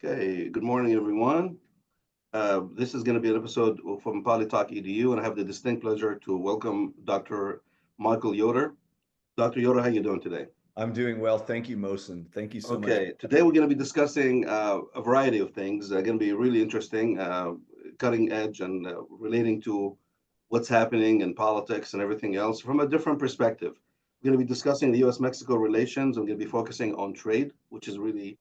Okay, good morning, everyone. This is going to be an episode from Polytalk EDU, and I have the distinct pleasure to welcome Dr. Michael Yoder. Dr. Yoder, how you doing today? I'm doing well. Thank you, Mosin. Thank you so much for Okay, today having we're me. going to be discussing a variety of things. Going to be really interesting, cutting edge, and relating to what's happening in politics and everything else from a different perspective. We're going to be discussing the U.S.-Mexico relations. I'm going to be focusing on trade, which is really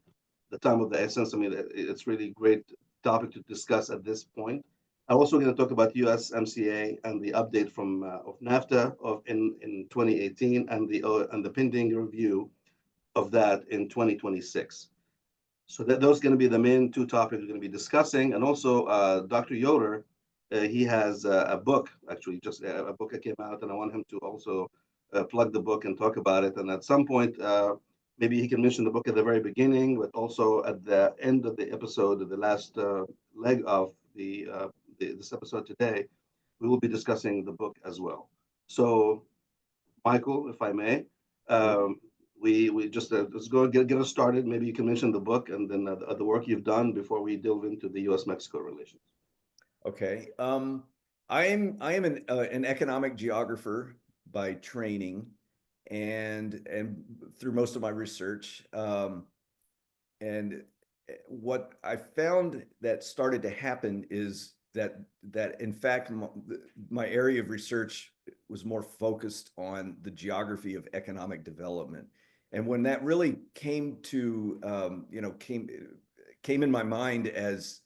the time of the essence. I mean, it's really great topic to discuss at this point. I'm also going to talk about USMCA and the update from of NAFTA in 2018 and the pending review of that in 2026. So those are going to be the main two topics we're going to be discussing. And also, Dr. Yoder, he has a book, actually, just a book that came out, and I want him to also plug the book and talk about it. And at some point, maybe he can mention the book at the very beginning, but also at the end of the episode, the last leg of this episode today, we will be discussing the book as well. So, Michael, if I may, Sure. um, we just let's go get us started. Maybe you can mention the book and then the work you've done before we delve into the U.S.-Mexico relations. Okay. I am an economic geographer by training, and through most of my research. And what I found that started to happen is that in fact my area of research was more focused on the geography of economic development. And when that really came to came in my mind as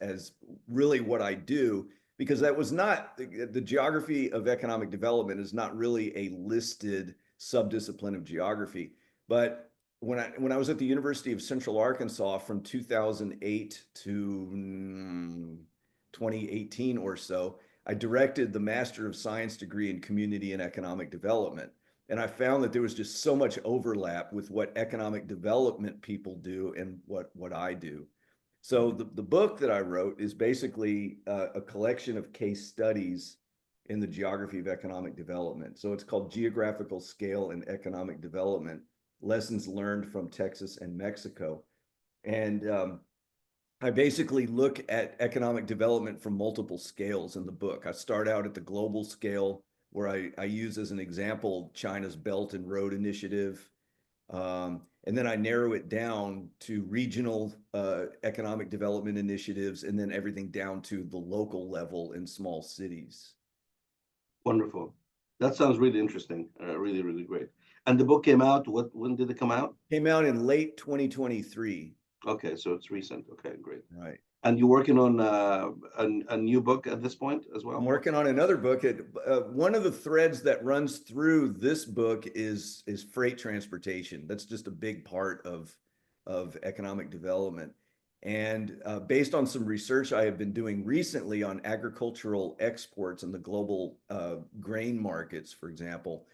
really what I do, because that was not the geography of economic development is not really a listed subdiscipline of geography. But when I was at the University of Central Arkansas from 2008 to 2018 or so, I directed the Master of Science degree in Community and Economic Development. And I found that there was just so much overlap with what economic development people do and what I do. So the book that I wrote is basically a collection of case studies in the geography of economic development. So it's called Geographical Scale and Economic Development: Lessons Learned from Texas and Mexico. And I basically look at economic development from multiple scales in the book. I start out at the global scale, where I use as an example China's Belt and Road Initiative. And then I narrow it down to regional economic development initiatives, and then everything down to the local level in small cities. Wonderful. That sounds really interesting. Really, really great. And the book came out. When did it come out? Came out in late 2023. Okay, so it's recent. Okay, great. Right. And you're working on a new book at this point as I'm well? working on another book. One of the threads that runs through this book is freight transportation. That's just a big part of economic development. And based on some research I have been doing recently on agricultural exports and the global grain markets, for example,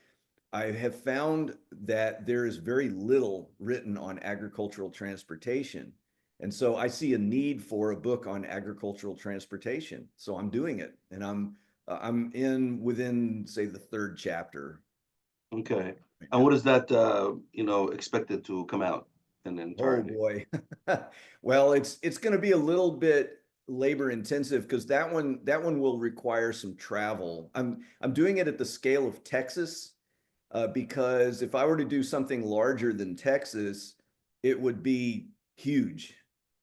I have found that there is very little written on agricultural transportation. And so I see a need for a book on agricultural transportation. So I'm doing it, and I'm in within, say, the third chapter Okay. right And now. what is that expected to come out in Oh entirety? boy. Well, it's going to be a little bit labor intensive because that one will require some travel. I'm doing it at the scale of Texas, because if I were to do something larger than Texas, it would be huge.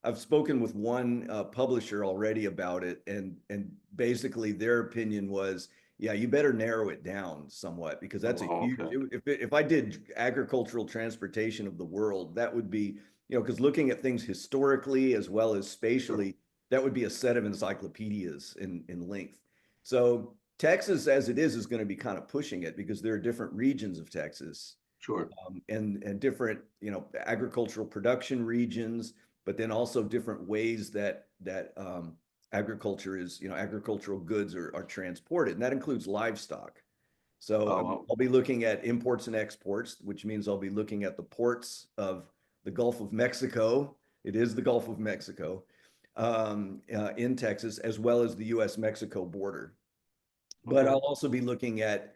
I've spoken with one publisher already about it, and basically their opinion was, yeah, you better narrow it down somewhat because Oh, that's a wow, huge. okay. If I did agricultural transportation of the world, that would be, because looking at things historically as well as Sure. spatially, that would be a set of encyclopedias in length. So Texas, as it is going to be kind of pushing it because there are different regions of Texas, Sure. and different, agricultural production regions, but then also different ways that agriculture is, agricultural goods are transported, and that includes livestock. So Oh, wow. I'll be looking at imports and exports, which means I'll be looking at the ports of the Gulf of Mexico. It is the Gulf of Mexico, in Texas, as well as the U.S.-Mexico border. But Okay. I'll also be looking at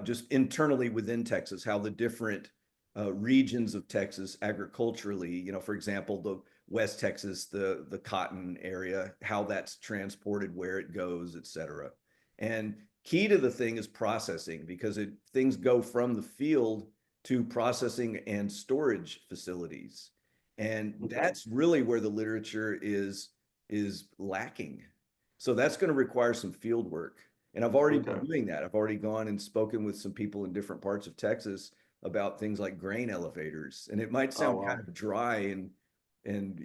just internally within Texas, how the different regions of Texas agriculturally, for example, West Texas, the cotton area, how that's transported, where it goes, et cetera. And key to the thing is processing, because things go from the field to processing and storage facilities. And Okay. that's really where the literature is lacking. So that's going to require some field work. And I've already been Okay. doing that. I've already gone and spoken with some people in different parts of Texas about things like grain elevators. And it might Oh, sound kind wow. of dry and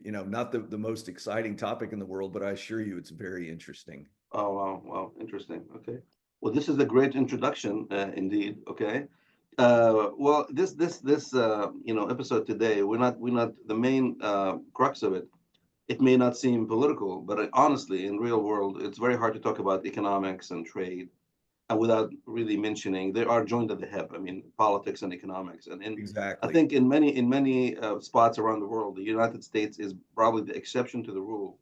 not the most exciting topic in the world, but I assure you it's very interesting. Oh, wow. Wow. Interesting. Okay. Well, this is a great introduction, indeed. Okay. Well, this episode today, we're not the main crux of it. It may not seem political, but honestly, in real world, it's very hard to talk about economics and trade without really mentioning they are joined at the hip. I mean, politics and economics, and I Exactly. think in many spots around the world, the United States is probably the exception to the rule.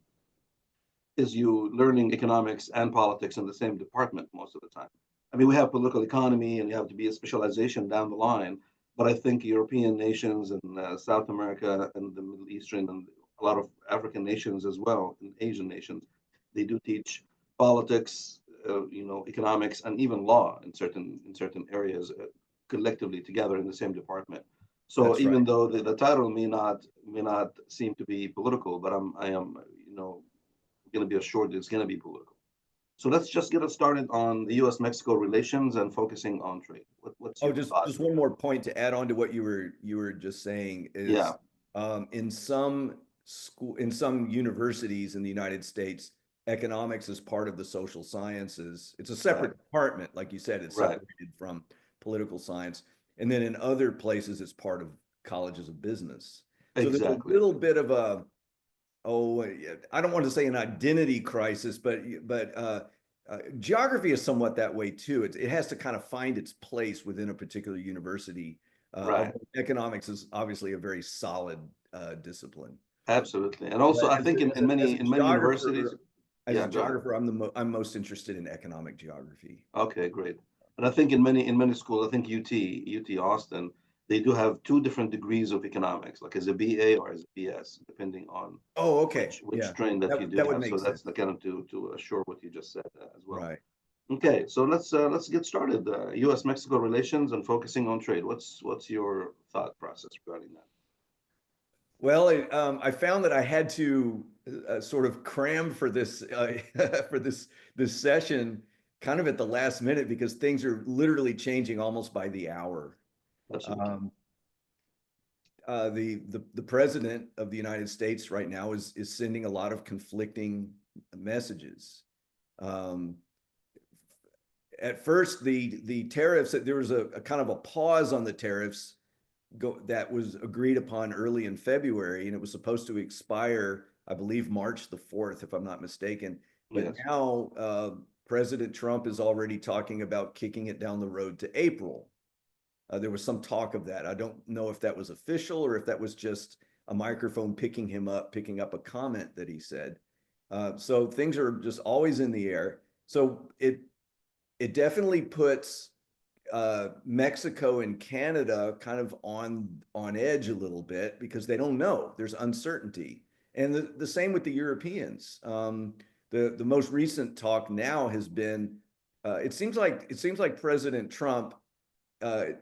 Is you learning economics and politics in the same department most of the time. I mean, we have political economy, and you have to be a specialization down the line. But I think European nations and South America and the Middle Eastern and a lot of African nations as well, and Asian nations, they do teach politics, economics, and even law in certain areas collectively together in the same department. So That's even right. though the title may not seem to be political, but I am going to be assured it's going to be political. So let's just get us started on the U.S.-Mexico relations and focusing on trade. What's Oh, your just thought? just one more point to add on to what you were just saying Yeah, is in some universities in the United States, economics is part of the social sciences. It's a right, separate department, like you said, it's right, separated from political science. And then in other places, it's part of colleges of business. So there's a exactly. little bit of a I don't want to say an identity crisis, but geography is somewhat that way too. It has to kind of find its place within a particular university. Right, Although economics is obviously a very solid discipline. absolutely. And also, But I think in as a many universities, as a yeah, go ahead. geographer, I'm most interested in economic geography. Okay, great. And I think in many schools, I think UT Austin, they do have two different degrees of economics, like as a BA or as a BS, depending on Oh, okay, which yeah, strain that you do that would have. So make that's sense. the kind of to assure what you just said as well. Right. Okay, so let's get started. U.S.-Mexico relations and focusing on trade. What's your thought process regarding that? Well, I found that I had to sort of cram for this for this session kind of at the last minute because things are literally changing almost by the hour. Absolutely. Um, the president of the United States right now is sending a lot of conflicting messages. Um, at first, the tariffs, there was a kind of a pause on the tariffs that was agreed upon early in February, and it was supposed to expire, I believe, March the 4th, if I'm not mistaken. But Yes. now President Trump is already talking about kicking it down the road to April. There was some talk of that. I don't know if that was official or if that was just a microphone picking up a comment that he said. So things are just always in the air. So it definitely puts Mexico and Canada kind of on edge a little bit because they don't know. There's uncertainty, and the same with the Europeans. The most recent talk now has been. It seems like President Trump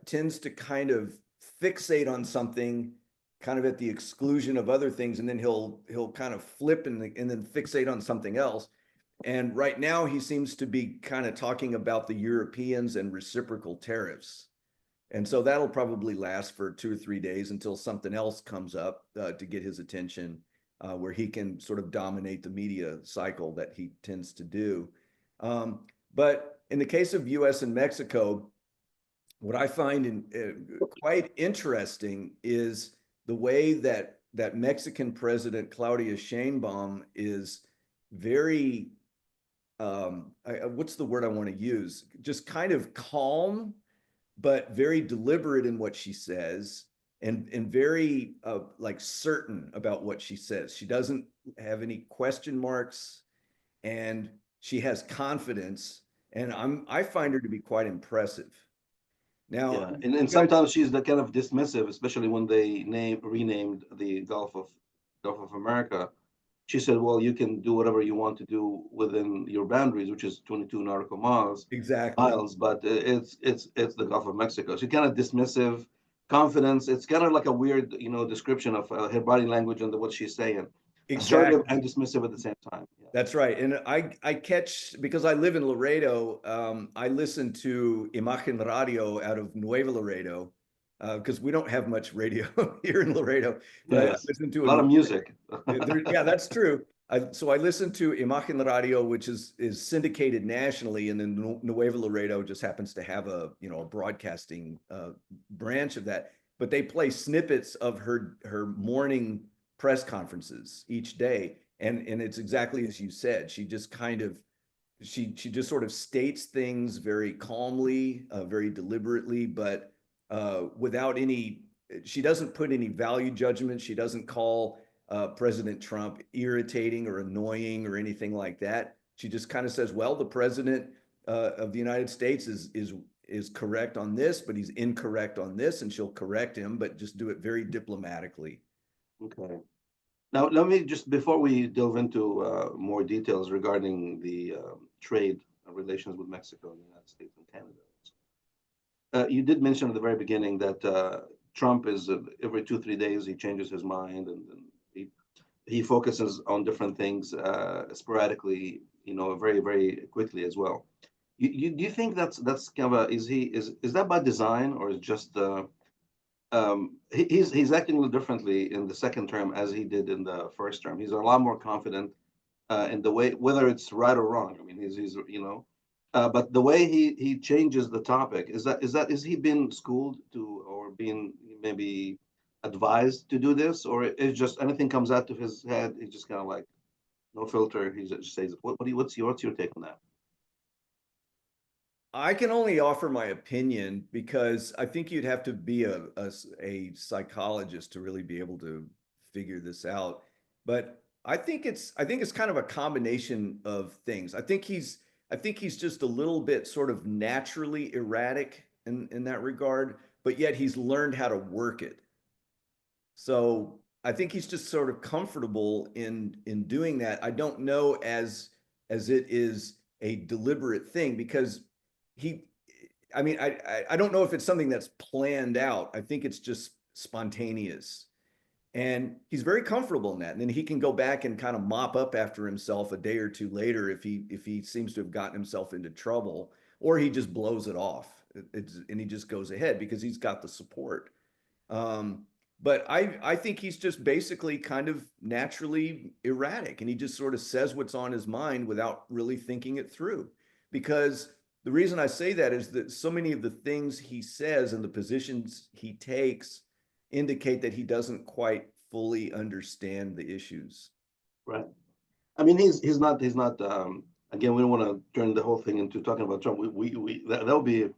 tends to kind of fixate on something, kind of at the exclusion of other things, and then he'll kind of flip and then fixate on something else. And right now, he seems to be kind of talking about the Europeans and reciprocal tariffs. And so that'll probably last for 2 or 3 days until something else comes up to get his attention, where he can sort of dominate the media cycle that he tends to do. But in the case of US and Mexico, what I find quite interesting is the way that Mexican President Claudia Sheinbaum is very what's the word I want to use? Just kind of calm, but very deliberate in what she says, and very like certain about what she says. She doesn't have any question marks, and she has confidence, and I find her to be quite impressive. Now, Yeah, and you got sometimes she's the kind of dismissive, especially when they renamed the Gulf of America. She said, well, you can do whatever you want to do within your boundaries, which is 22 nautical Exactly. miles, but it's the Gulf of Mexico. So kind of dismissive, confidence. It's kind of like a weird, description of her body language and what she's saying. Assertive Exactly. and dismissive at the same time. Yeah. That's right. And I catch, because I live in Laredo, I listen to Imagen Radio out of Nuevo Laredo, because we don't have much radio here in Laredo, but I Yes. listen A to lot of music. yeah, that's true. So I listen to Imagen Radio, which is syndicated nationally, and then Nuevo Laredo just happens to have a broadcasting branch of that. But they play snippets of her morning press conferences each day, and it's exactly as you said. She just kind of she just sort of states things very calmly, very deliberately, but without any. She doesn't put any value judgment. She doesn't call President Trump irritating or annoying or anything like that. She just kind of says, "Well, the president of the United States is correct on this, but he's incorrect on this," and she'll correct him, but just do it very diplomatically. Okay. Now, let me just, before we delve into more details regarding the trade relations with Mexico and the United States and Canada, you did mention at the very beginning that Trump is every 2 3 days he changes his mind, and he focuses on different things sporadically, very very quickly as well. Do you think that's kind of is that by design, or is just he's acting a little differently in the second term as he did in the first term? He's a lot more confident in the way, whether it's right or wrong. I mean, but the way he changes the topic, is he been schooled to, or being maybe advised to do this, or it's just anything comes out of his head, he's just kind of like no filter, he just says it. What's your take on that? I can only offer my opinion because I think you'd have to be a psychologist to really be able to figure this out. But I think it's kind of a combination of things. I think he's just a little bit sort of naturally erratic in that regard, but yet he's learned how to work it. So I think he's just sort of comfortable in doing that. I don't know as it is a deliberate thing, because he I mean, I don't know if it's something that's planned out. I think it's just spontaneous. And he's very comfortable in that. And then he can go back and kind of mop up after himself a day or two later if he seems to have gotten himself into trouble, or he just blows it off. And he just goes ahead because he's got the support. Um, but I think he's just basically kind of naturally erratic, and he just sort of says what's on his mind without really thinking it through. Because the reason I say that is that so many of the things he says and the positions he takes indicate that he doesn't quite fully understand the issues. Right. I mean, he's not. Again, we don't want to turn the whole thing into talking about Trump. That would be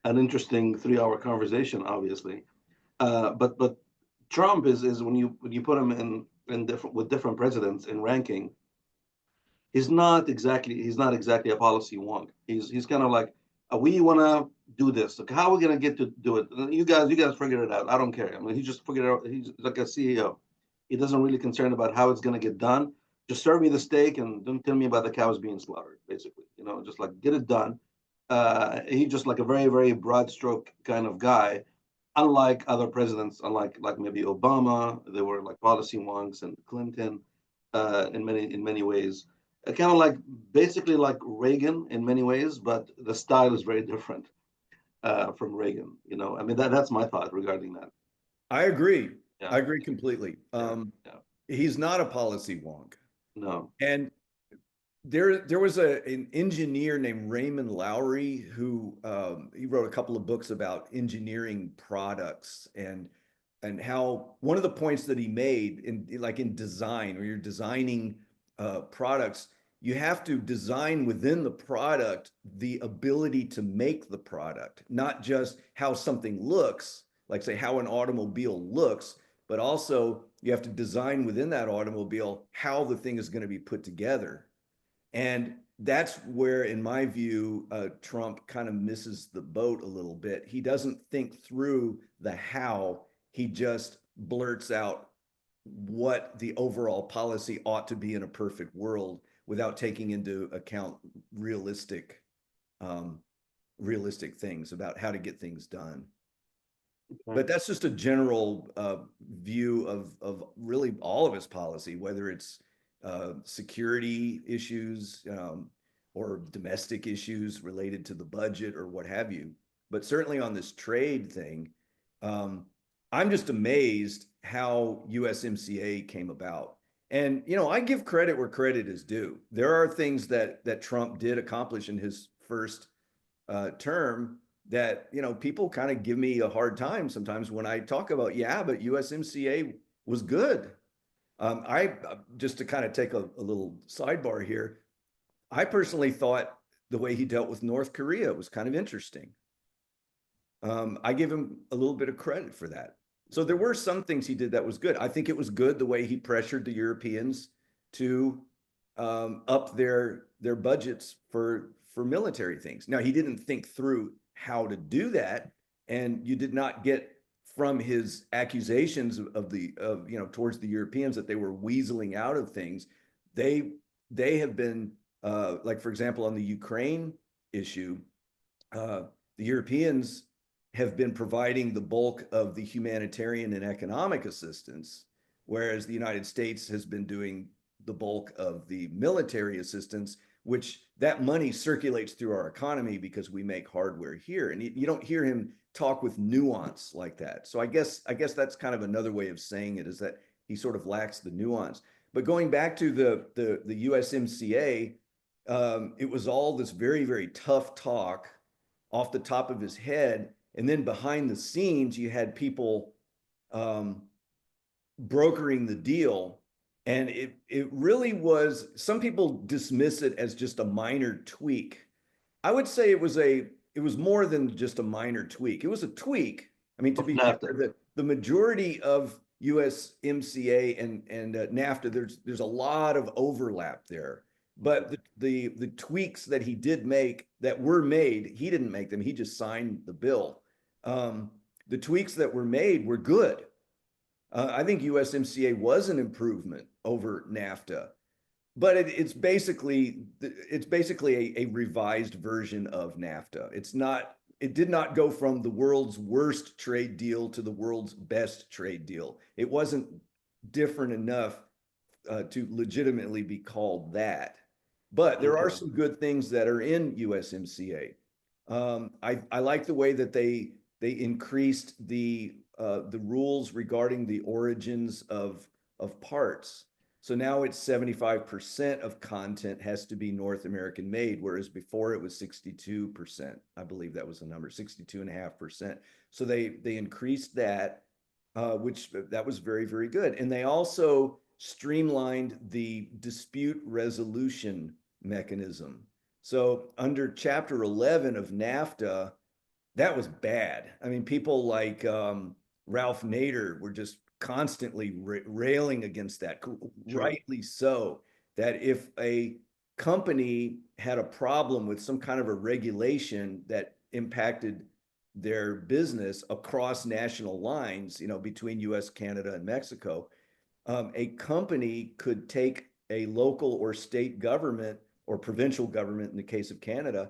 an interesting 3 hour conversation, obviously. But Trump is when you put him in different with different presidents in ranking, he's not exactly a policy wonk. He's kind of like, we want to do this. Like, how are we gonna get to do it? You guys figure it out. I don't care. I mean, he just figured it out. He's like a CEO. He doesn't really concern about how it's gonna get done. Just serve me the steak and don't tell me about the cows being slaughtered. Basically, just like get it done. He's just like a very very broad stroke kind of guy. Unlike other presidents, unlike maybe Obama, they were like policy wonks, and Clinton, in many ways, kind of like basically like Reagan in many ways, but the style is very different from Reagan. I mean that's my thought regarding that. I agree. Yeah, I agree completely. yeah, yeah. He's not a policy wonk. No. And there was an engineer named Raymond Lowry who he wrote a couple of books about engineering products, and how one of the points that he made in design, where you're designing products, you have to design within the product the ability to make the product, not just how something looks, like say how an automobile looks, but also you have to design within that automobile how the thing is going to be put together. And that's where, in my view, Trump kind of misses the boat a little bit. He doesn't think through the how, he just blurts out what the overall policy ought to be in a perfect world without taking into account realistic realistic things about how to get things done. But that's just a general view of really all of his policy, whether it's security issues or domestic issues related to the budget or what have you. But certainly on this trade thing, I'm just amazed how USMCA came about. And, you know, I give credit where credit is due. There are things that Trump did accomplish in his first term that, you know, people kind of give me a hard time sometimes when I talk about, yeah, but USMCA was good. I just to kind of take a little sidebar here, I personally thought the way he dealt with North Korea was kind of interesting. I give him a little bit of credit for that. So there were some things he did that was good. I think it was good the way he pressured the Europeans to up their budgets for military things. Now, he didn't think through how to do that, and you did not get from his accusations of you know, towards the Europeans that they were weaseling out of things. They have been like, for example, on the Ukraine issue, the Europeans have been providing the bulk of the humanitarian and economic assistance, whereas the United States has been doing the bulk of the military assistance, which that money circulates through our economy because we make hardware here. And you don't hear him talk with nuance like that. So I guess that's kind of another way of saying it, is that he sort of lacks the nuance. But going back to the USMCA, it was all this very, very tough talk off the top of his head. And then behind the scenes, you had people brokering the deal. And it really was, some people dismiss it as just a minor tweak. I would say it was more than just a minor tweak. It was a tweak. I mean, to be fair, the majority of USMCA and NAFTA, there's a lot of overlap there. But the tweaks that he did make, that were made, he didn't make them. He just signed the bill. The tweaks that were made were good. I think USMCA was an improvement over NAFTA, but it's basically a revised version of NAFTA. It did not go from the world's worst trade deal to the world's best trade deal. It wasn't different enough to legitimately be called that. But there are some good things that are in USMCA. I like the way that they increased the rules regarding the origins of parts. So now it's 75% of content has to be North American made, whereas before it was 62%. I believe that was the number, 62.5%. So they increased that, which that was very, very good. And they also streamlined the dispute resolution mechanism. So under Chapter 11 of NAFTA, that was bad. I mean, people like Ralph Nader were just constantly railing against that, rightly so, that if a company had a problem with some kind of a regulation that impacted their business across national lines, you know, between US, Canada, and Mexico, a company could take a local or state government or provincial government, in the case of Canada,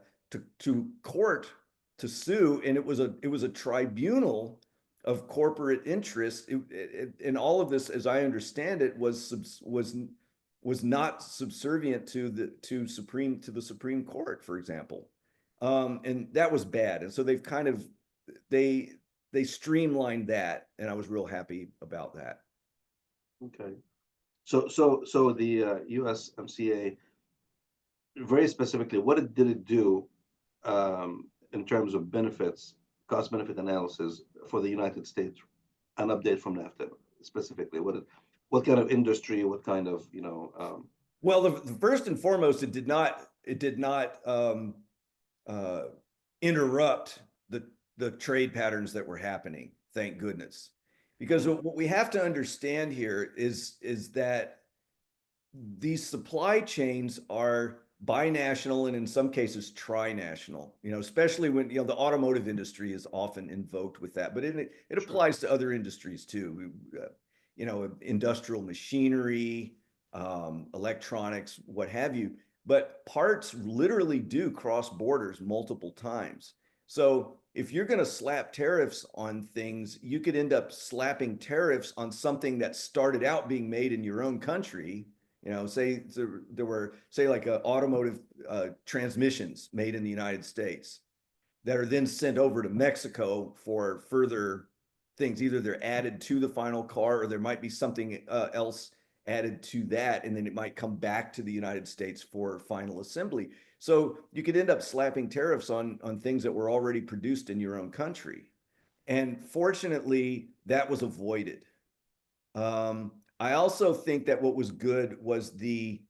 to court to sue, and it was a tribunal of corporate interests. And all of this, as I understand it, was not subservient to the Supreme Court, for example, and that was bad. And so they've kind of they streamlined that, and I was real happy about that. Okay, so the USMCA, very specifically, what did it do in terms of benefits, cost benefit analysis for the United States? An update from NAFTA specifically. What kind of industry? What kind of, you know? Well, the first and foremost, it did not interrupt the trade patterns that were happening. Thank goodness, because what we have to understand here is that these supply chains are binational and in some cases trinational, you know, especially when, you know, the automotive industry is often invoked with that, but it applies to other industries too. industrial machinery, electronics, what have you. But parts literally do cross borders multiple times. So if you're going to slap tariffs on things, you could end up slapping tariffs on something that started out being made in your own country. Say there were, say, like automotive transmissions made in the United States that are then sent over to Mexico for further things. Either they're added to the final car, or there might be something else added to that, and then it might come back to the United States for final assembly. So you could end up slapping tariffs on things that were already produced in your own country. And fortunately, that was avoided. I also think that what was good was the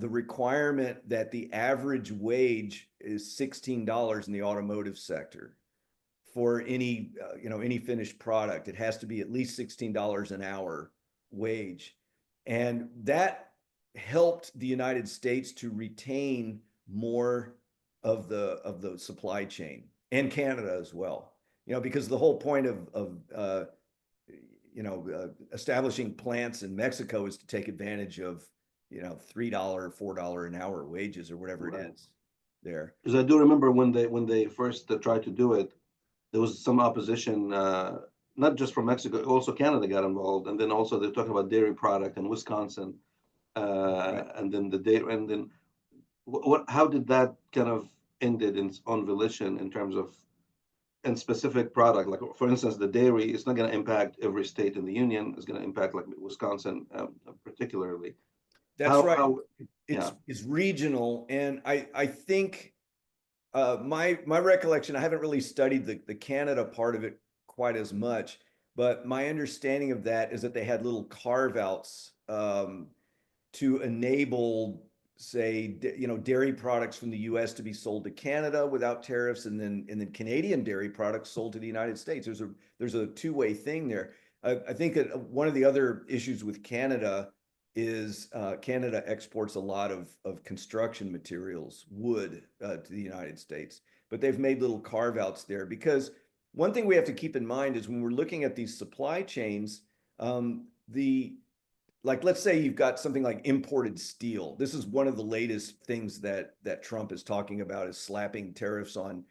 requirement that the average wage is $16 in the automotive sector for any any finished product. It has to be at least $16 an hour wage, and that helped the United States to retain more of the supply chain, and Canada as well. Because the whole point of establishing plants in Mexico is to take advantage of $3, $4 an hour wages, or whatever it is there. Because I do remember when they first tried to do it, there was some opposition, not just from Mexico, also Canada got involved, and then also they're talking about dairy product in Wisconsin, Right. and then how did that kind of ended on volition in terms of and specific product? Like, for instance, the dairy is not going to impact every state in the union. It's going to impact like Wisconsin particularly. That's right. Yeah. It's regional, and I think my recollection, I haven't really studied the Canada part of it quite as much, but my understanding of that is that they had little carve outs to enable, say, dairy products from the U.S. to be sold to Canada without tariffs, and then Canadian dairy products sold to the United States. There's a two-way thing there. I think that one of the other issues with Canada is Canada exports a lot of construction materials, wood, to the United States, but they've made little carve outs there. Because one thing we have to keep in mind is when we're looking at these supply chains, like, let's say you've got something like imported steel. This is one of the latest things that Trump is talking about, is slapping tariffs on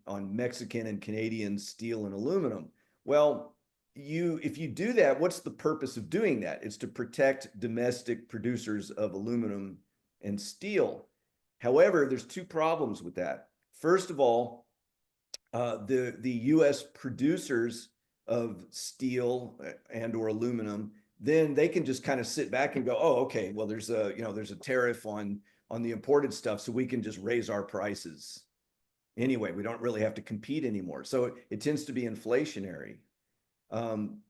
Mexican and Canadian steel and aluminum. Well, if you do that, what's the purpose of doing that? It's to protect domestic producers of aluminum and steel. However, there's two problems with that. First of all, the U.S. producers of steel and or aluminum, then they can just kind of sit back and go, oh, okay, well, there's a tariff on the imported stuff, so we can just raise our prices anyway. We don't really have to compete anymore. So it tends to be inflationary.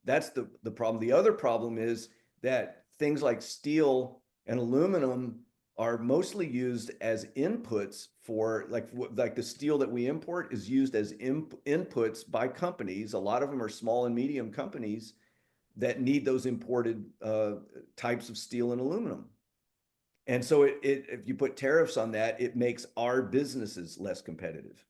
That's the problem. The other problem is that things like steel and aluminum are mostly used as inputs for, like the steel that we import is used as inputs by companies. A lot of them are small and medium companies that need those imported types of steel and aluminum. And so if you put tariffs on that, it makes our businesses less competitive.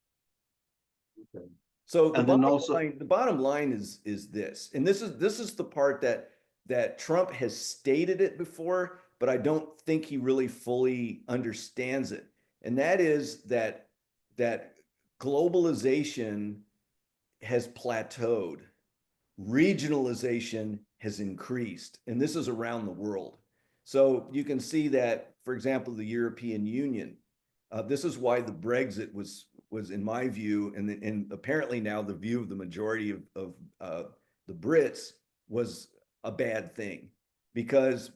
Okay. So the bottom line is this, and this is the part that Trump has stated it before, but I don't think he really fully understands it. And that is that globalization has plateaued. Regionalization has increased, and this is around the world. So you can see that, for example, the European Union, this is why the Brexit was in my view, and apparently now the view of the majority of the Brits, was a bad thing, because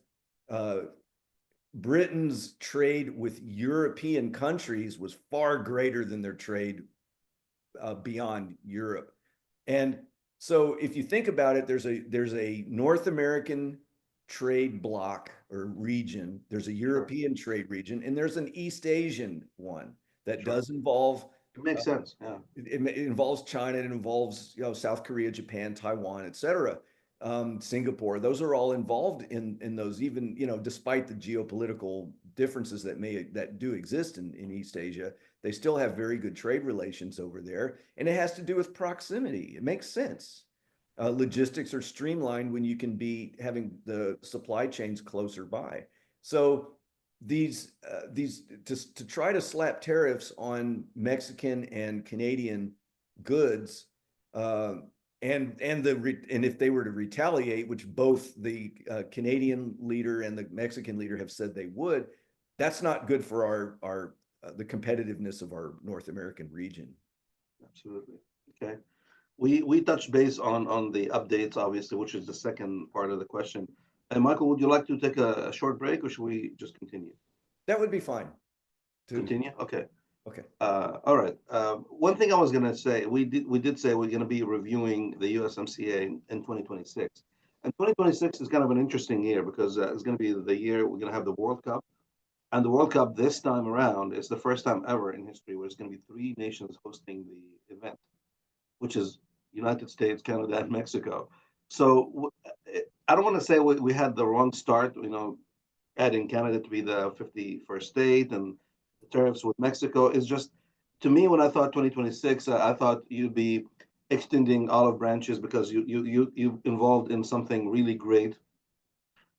Britain's trade with European countries was far greater than their trade beyond Europe. And so if you think about it, there's a North American trade bloc or region, there's a European trade region, and there's an East Asian one that does involve. It makes sense. Yeah. It involves China, it involves South Korea, Japan, Taiwan, etc. Singapore. Those are all involved in those, even despite the geopolitical differences that do exist in East Asia. They still have very good trade relations over there, and it has to do with proximity. It makes sense. logistics are streamlined when you can be having the supply chains closer by. So to try to slap tariffs on Mexican and Canadian goods, and if they were to retaliate, which both the Canadian leader and the Mexican leader have said they would, that's not good for our the competitiveness of our North American region. Absolutely. Okay. We touched base on the updates, obviously, which is the second part of the question. And Michael, would you like to take a short break, or should we just continue? That would be fine. Continue? Okay. Okay. All right. One thing I was going to say, we did say we're going to be reviewing the USMCA in 2026. And 2026 is kind of an interesting year because it's going to be the year we're going to have the World Cup. And the World Cup this time around is the first time ever in history where it's going to be three nations hosting the event, which is United States, Canada, and Mexico. So I don't want to say we had the wrong start, adding Canada to be the 51st state and the tariffs with Mexico is just, to me, when I thought 2026, I thought you'd be extending olive branches because you involved in something really great.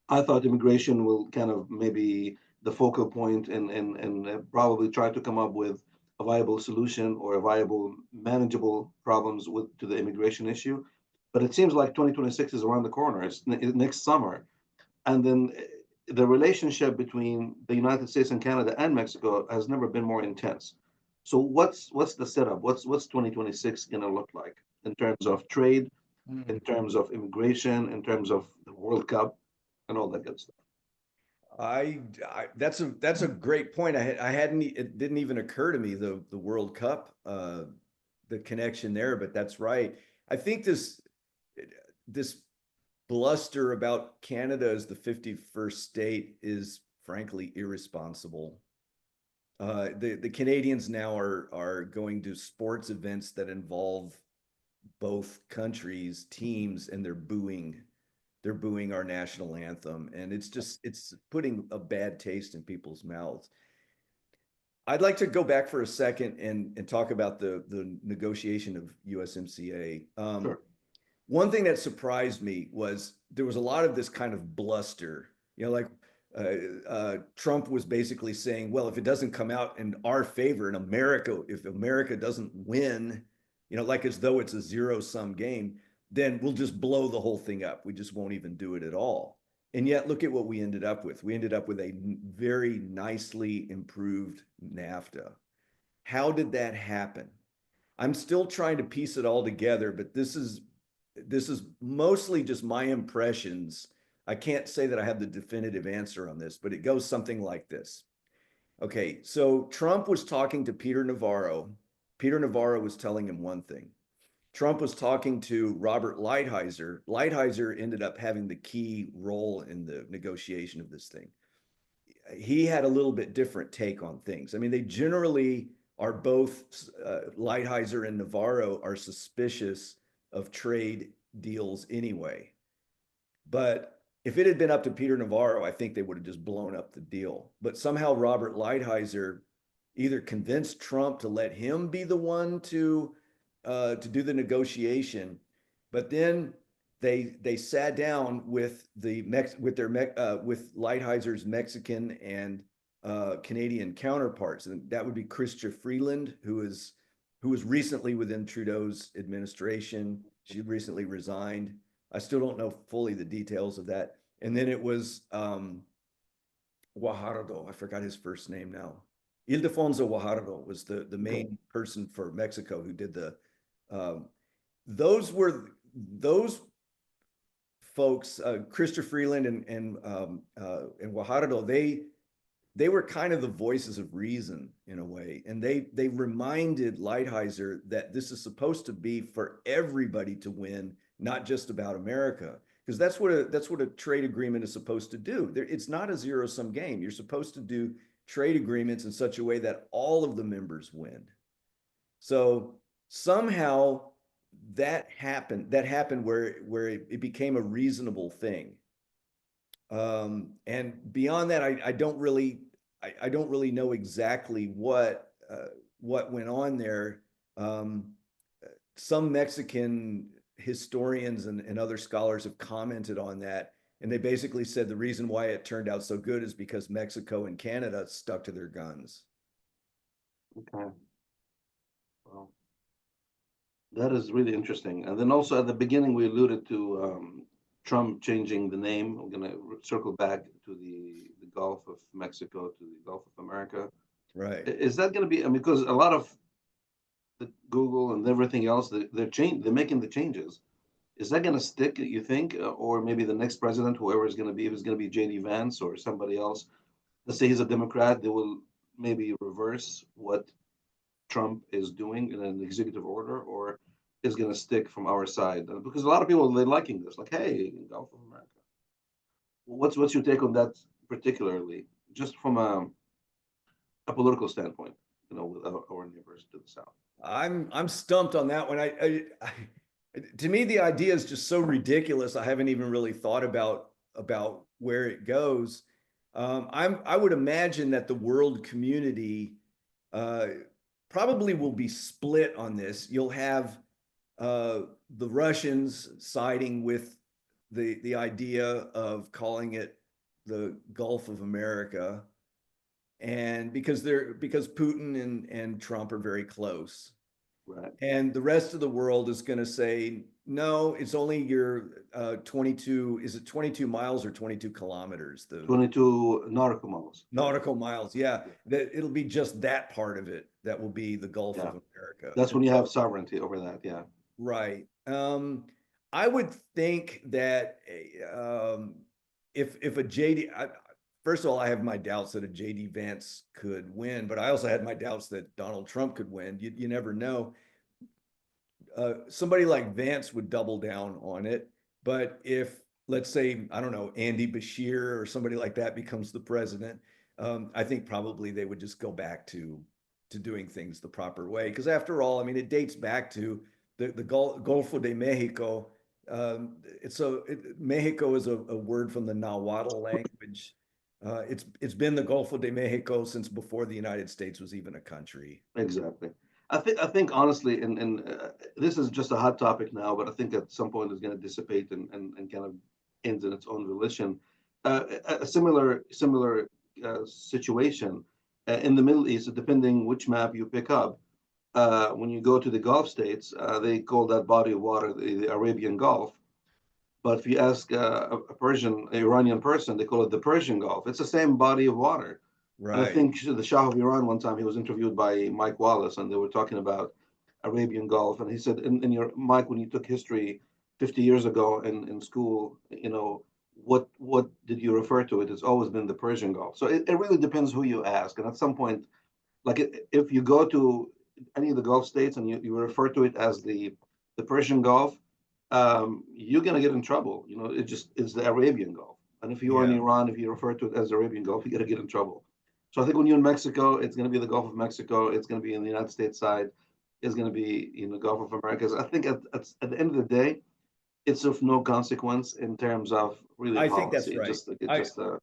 I thought immigration will kind of maybe the focal point and probably try to come up with a viable solution or a viable manageable problems to the immigration issue. But it seems like 2026 is around the corner. It's next summer. And then the relationship between the United States and Canada and Mexico has never been more intense. So what's the setup? What's 2026 going to look like in terms of trade, in terms of immigration, in terms of the World Cup, and all that good stuff? That's a great point. It didn't even occur to me the World Cup, the connection there, but that's right. I think this bluster about Canada as the 51st state is frankly irresponsible. The Canadians now are going to sports events that involve both countries, teams, and they're booing our national anthem, and it's putting a bad taste in people's mouths. I'd like to go back for a second and talk about the negotiation of USMCA. Sure. One thing that surprised me was there was a lot of this kind of bluster, like Trump was basically saying, well, if it doesn't come out in our favor in America, if America doesn't win, like as though it's a zero-sum game, then we'll just blow the whole thing up. We just won't even do it at all. And yet, look at what we ended up with. We ended up with a very nicely improved NAFTA. How did that happen? I'm still trying to piece it all together, but this is mostly just my impressions. I can't say that I have the definitive answer on this, but it goes something like this. Okay, so Trump was talking to Peter Navarro. Peter Navarro was telling him one thing. Trump was talking to Robert Lighthizer. Lighthizer ended up having the key role in the negotiation of this thing. He had a little bit different take on things. I mean, they generally are both, Lighthizer and Navarro are suspicious of trade deals anyway. But if it had been up to Peter Navarro, I think they would have just blown up the deal. But somehow Robert Lighthizer either convinced Trump to let him be the one to do the negotiation, but then they sat down with with Lighthizer's Mexican and Canadian counterparts, and that would be Chrystia Freeland, who was recently within Trudeau's administration. She recently resigned. I still don't know fully the details of that. And then it was Guajardo. I forgot his first name now. Ildefonso Guajardo was the main person for Mexico who did the. Those folks, Chrystia Freeland and Guajardo. They were kind of the voices of reason in a way, and they reminded Lighthizer that this is supposed to be for everybody to win, not just about America, because that's what a trade agreement is supposed to do. It's not a zero-sum game. You're supposed to do trade agreements in such a way that all of the members win. So somehow that happened where it became a reasonable thing. And beyond that, I don't really know exactly what went on there. Some Mexican historians and other scholars have commented on that. And they basically said the reason why it turned out so good is because Mexico and Canada stuck to their guns. Okay. Well, that is really interesting. And then also at the beginning, we alluded to Trump changing the name. We're going to circle back to the Gulf of Mexico to the Gulf of America. Right. Is that going to be, I mean, because a lot of the Google and everything else, they're making the changes. Is that going to stick, you think? Or maybe the next president, whoever is going to be, if it's going to be J.D. Vance or somebody else, let's say he's a Democrat, they will maybe reverse what Trump is doing in an executive order, or is going to stick from our side? Because a lot of people, they're liking this, like, hey, Gulf of America. What's your take on that particularly, just from a political standpoint, with our neighbors to the south? I'm stumped on that one. To me, the idea is just so ridiculous. I haven't even really thought about where it goes. I would imagine that the world community probably will be split on this. You'll have the Russians siding with the idea of calling it the Gulf of America, and because Putin and Trump are very close. Right. And the rest of the world is going to say, no, it's only your 22, is it 22 miles or 22 kilometers? The 22 nautical miles. nautical miles. Yeah. That it'll be just that part of it that will be the Gulf Yeah. of America. That's when you have sovereignty over that. Yeah. Right. I would think that if a JD, first of all, I have my doubts that a JD Vance could win, but I also had my doubts that Donald Trump could win. You never know. Somebody like Vance would double down on it. But if, let's say, I don't know, Andy Bashir or somebody like that becomes the president, I think probably they would just go back to doing things the proper way. Because after all, I mean, it dates back to the Golfo de Mexico. Mexico is a word from the Nahuatl language. It's been the Golfo de Mexico since before the United States was even a country. Exactly. I think honestly, and this is just a hot topic now, but I think at some point it's going to dissipate and kind of ends in its own volition. A similar situation in the Middle East, depending which map you pick up. When you go to the Gulf states, they call that body of water the Arabian Gulf. But if you ask a Iranian person, they call it the Persian Gulf. It's the same body of water. And I Right. think the Shah of Iran, one time he was interviewed by Mike Wallace, and they were talking about Arabian Gulf. And he said, in your Mike, when you took history 50 years ago in school, what did you refer to it? It's always been the Persian Gulf. So it really depends who you ask. And at some point, like if you go to any of the Gulf states and you refer to it as the Persian Gulf, you're going to get in trouble. It just is the Arabian Gulf. And if you are in Iran, if you refer to it as the Arabian Gulf, you're going to get in trouble. So I think when you're in Mexico, it's going to be the Gulf of Mexico. It's going to be in the United States side. It's going to be in the Gulf of Americas. I think at the end of the day, it's of no consequence in terms of really I policy. think that's right.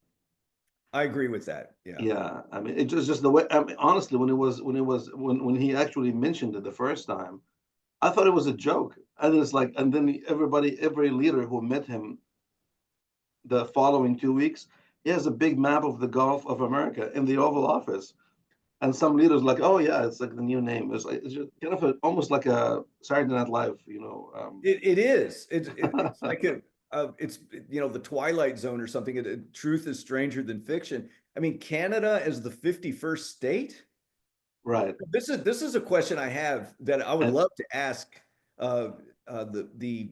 I agree with that. Yeah. Yeah. I mean, it's just the way. I mean, honestly, when he actually mentioned it the first time, I thought it was a joke. And it's like, and then every leader who met him the following 2 weeks, he has a big map of the Gulf of America in the Oval Office. And some leaders like, oh yeah, it's like the new name. It's just kind of almost like a Saturday Night Live, It is. It's like it's the Twilight Zone or something. Truth is stranger than fiction. I mean, Canada is the 51st state. Right. This is a question I have that I would love to ask the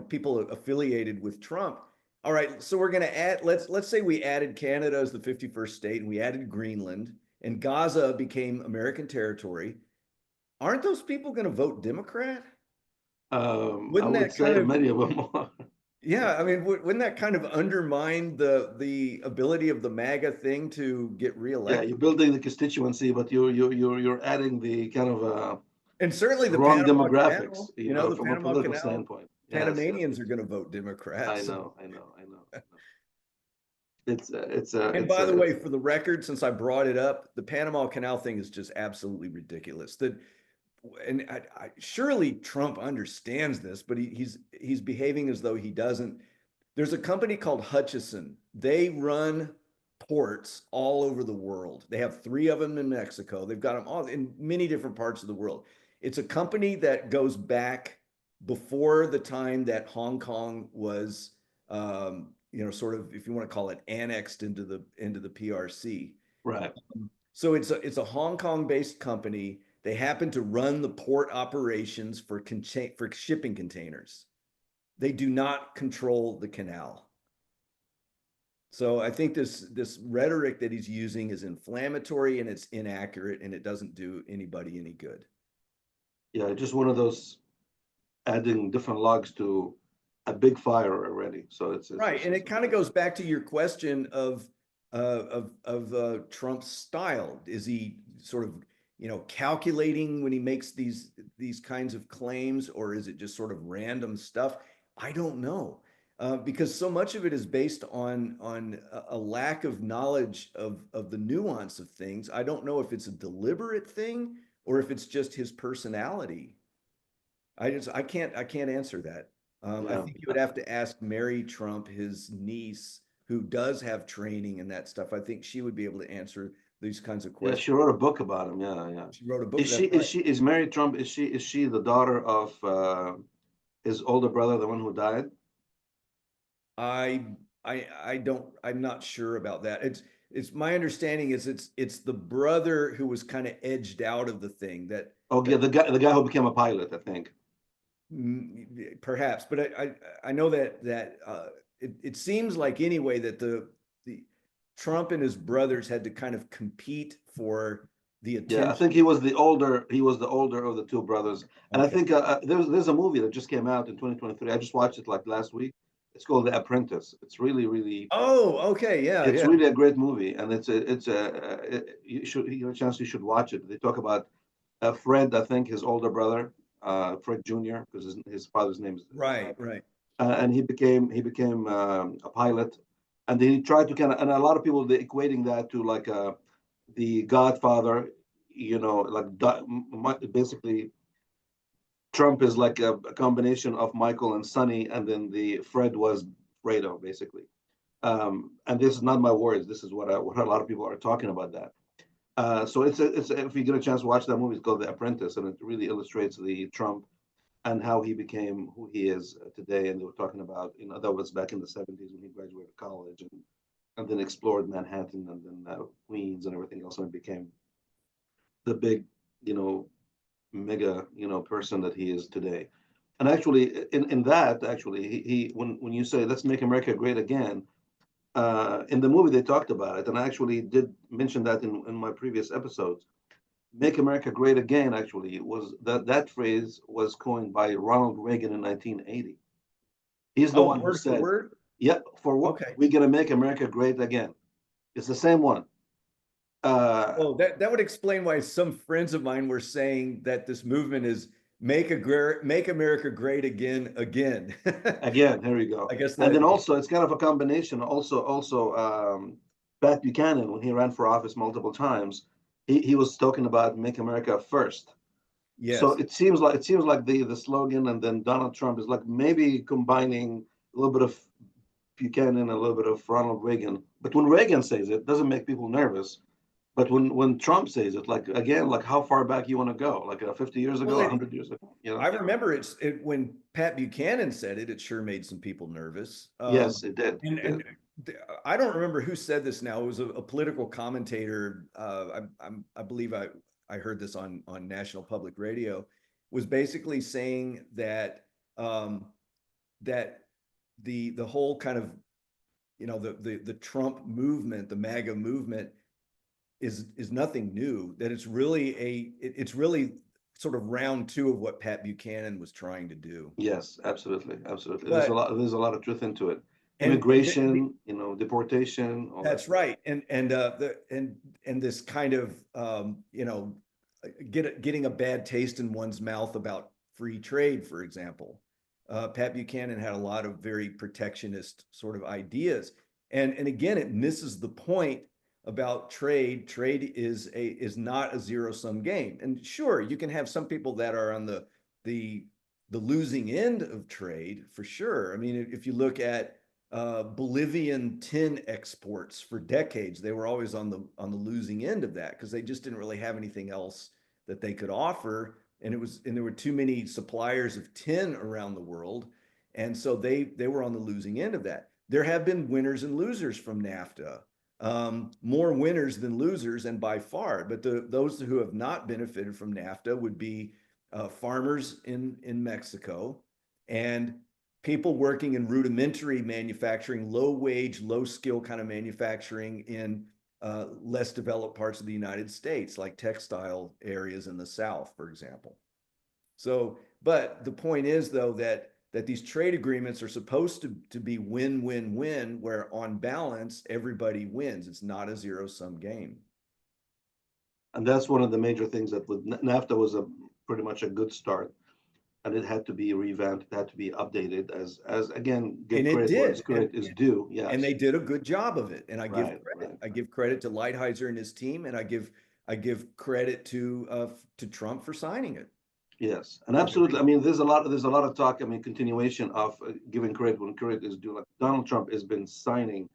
people affiliated with Trump. All right, so we're going to add. Let's say we added Canada as the 51st state, and we added Greenland, and Gaza became American territory. Aren't those people going to vote Democrat? Wouldn't that say many of them are. Yeah, I mean, wouldn't that kind of undermine the ability of the MAGA thing to get reelected? Yeah, you're building the constituency, but you're adding the kind of and certainly the wrong Panama demographics, Canal, the from Panama a political Canal, standpoint. Panamanians are going to vote Democrat. I know. And by the way, for the record, since I brought it up, the Panama Canal thing is just absolutely ridiculous. That and surely Trump understands this, but he's behaving as though he doesn't. There's a company called Hutchison. They run ports all over the world. They have 3 of them in Mexico. They've got them all in many different parts of the world. It's a company that goes back before the time that Hong Kong was, sort of, if you want to call it, annexed into the PRC. Right. So it's a Hong Kong based company. They happen to run the port operations for shipping containers. They do not control the canal. So I think this rhetoric that he's using is inflammatory and it's inaccurate and it doesn't do anybody any good. Yeah, just one of those adding different logs to a big fire already. So it's right, and it kind of goes back to your question of Trump's style. Is he sort of calculating when he makes these kinds of claims, or is it just sort of random stuff? I don't know, because so much of it is based on a lack of knowledge of the nuance of things. I don't know if it's a deliberate thing or if it's just his personality. I can't answer that. I think you would have to ask Mary Trump, his niece, who does have training and that stuff. I think she would be able to answer these kinds of Yeah, questions. she wrote a book about him. Yeah. She wrote a book. Is Mary Trump, is she the daughter of his older brother, the one who died? I'm not sure about that. It's my understanding is it's the brother who was kind of edged out of the thing that. Oh yeah, the guy who became a pilot, I think. Perhaps, but I know that it seems like anyway that the Trump and his brothers had to kind of compete for the attention. Yeah, I think he was the older. He was the older of the 2 brothers, and Okay. I think there's a movie that just came out in 2023. I just watched it like last week. It's called The Apprentice. It's really. Oh, okay, yeah, It's yeah. really a great movie, and you get a chance, you should watch it. They talk about Fred, I think his older brother, Fred Jr., because his father's name is Right, right. and he became a pilot, and then he tried to kind of, and a lot of people they're equating that to like the Godfather, like basically Trump is like a combination of Michael and Sonny, and then the Fred was Fredo, basically. And this is not my words. This is what a lot of people are talking about that. So if you get a chance to watch that movie, it's called The Apprentice, and it really illustrates the Trump and how he became who he is today. And they were talking about, that was back in the 70s when he graduated college and then explored Manhattan and then Queens and everything else, and it became the big, mega, person that he is today. And actually, in that, actually, he when you say let's make America great again, in the movie they talked about it, and I actually did mention that in my previous episodes. Make America Great Again actually was that phrase was coined by Ronald Reagan in 1980. He's the one who Word for said, word? "Yep, for what Okay. we're gonna make America great again." It's the same one. Oh, that would explain why some friends of mine were saying that this movement is make America great again. Again, here we go. I guess And that. then also, it's kind of a combination. Also, Pat Buchanan, when he ran for office multiple times, he was talking about make America first. So Yes. it seems like the slogan, and then Donald Trump is like maybe combining a little bit of Buchanan, a little bit of Ronald Reagan. But when Reagan says it doesn't make people nervous. But when Trump says it, like again, like how far back you want to go, like 50 years ago, Well, 100 years ago, I remember when Pat Buchanan said it, it sure made some people nervous. Yes, it did. And I don't remember who said this now. It was a political commentator. I believe I heard this on National Public Radio, was basically saying that that the whole kind of the Trump movement, the MAGA movement, is nothing new. That it's really sort of round 2 of what Pat Buchanan was trying to do. Yes, absolutely. There's But a lot of truth into it. and Immigration, deportation, all that's that. right. And this kind of getting a bad taste in one's mouth about free trade, for example. Pat Buchanan had a lot of very protectionist sort of ideas. And again, it misses the point about trade. Trade is not a zero-sum game. And sure, you can have some people that are on the losing end of trade for sure. I mean, if you look at Bolivian tin exports for decades, they were always on the losing end of that because they just didn't really have anything else that they could offer, and there were too many suppliers of tin around the world, and so they were on the losing end of that. There have been winners and losers from NAFTA, more winners than losers, and by far. But those who have not benefited from NAFTA would be farmers in Mexico and people working in rudimentary manufacturing, low wage, low skill kind of manufacturing in less developed parts of the United States, like textile areas in the South, for example. So, but the point is, though, that these trade agreements are supposed to be win-win-win, where on balance, everybody wins. It's not a zero-sum game. And that's one of the major things that with NAFTA was pretty much a good start, and it had to be revamped, it had to be updated as again, give credit where credit is due. Yes. And they did a good job of it. And I give credit. Right. I give credit to Lighthizer and his team, and I give credit to Trump for signing it. Yes, and absolutely. I mean, there's a lot of talk. I mean, continuation of giving credit when credit is due. Like Donald Trump has been signing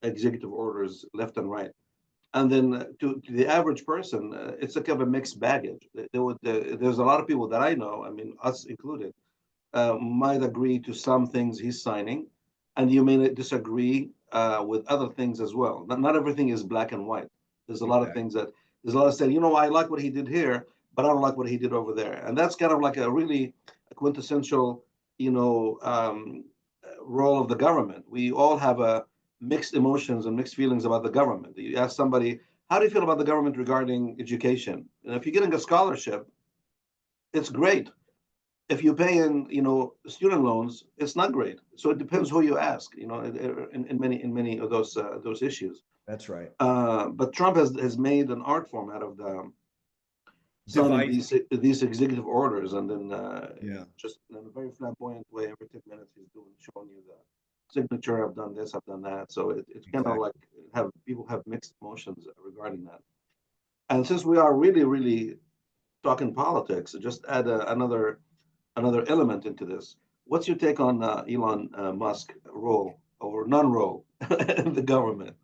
executive orders left and right, and then to the average person, it's a kind of a mixed baggage. There's a lot of people that I know, I mean, us included, might agree to some things he's signing, and you may disagree with other things as well. Not everything is black and white. There's a lot of things there's a lot of saying, you know, I like what he did here, but I don't like what he did over there. And that's kind of like a really quintessential, you know, role of the government. We all have mixed emotions and mixed feelings about the government. You ask somebody, how do you feel about the government regarding education? And if you're getting a scholarship, it's great. If you pay in, you know, student loans, it's not great. So it depends who you ask, you know, in many of those issues. That's right. But Trump has made an art form out of signing these executive orders, and then just in a very flamboyant way, every 10 minutes he's showing you the signature. I've done this, I've done that. So it's kind of like people have mixed emotions regarding that. And since we are really talking politics, just add another element into this. What's your take on Elon Musk role or non-role in the government?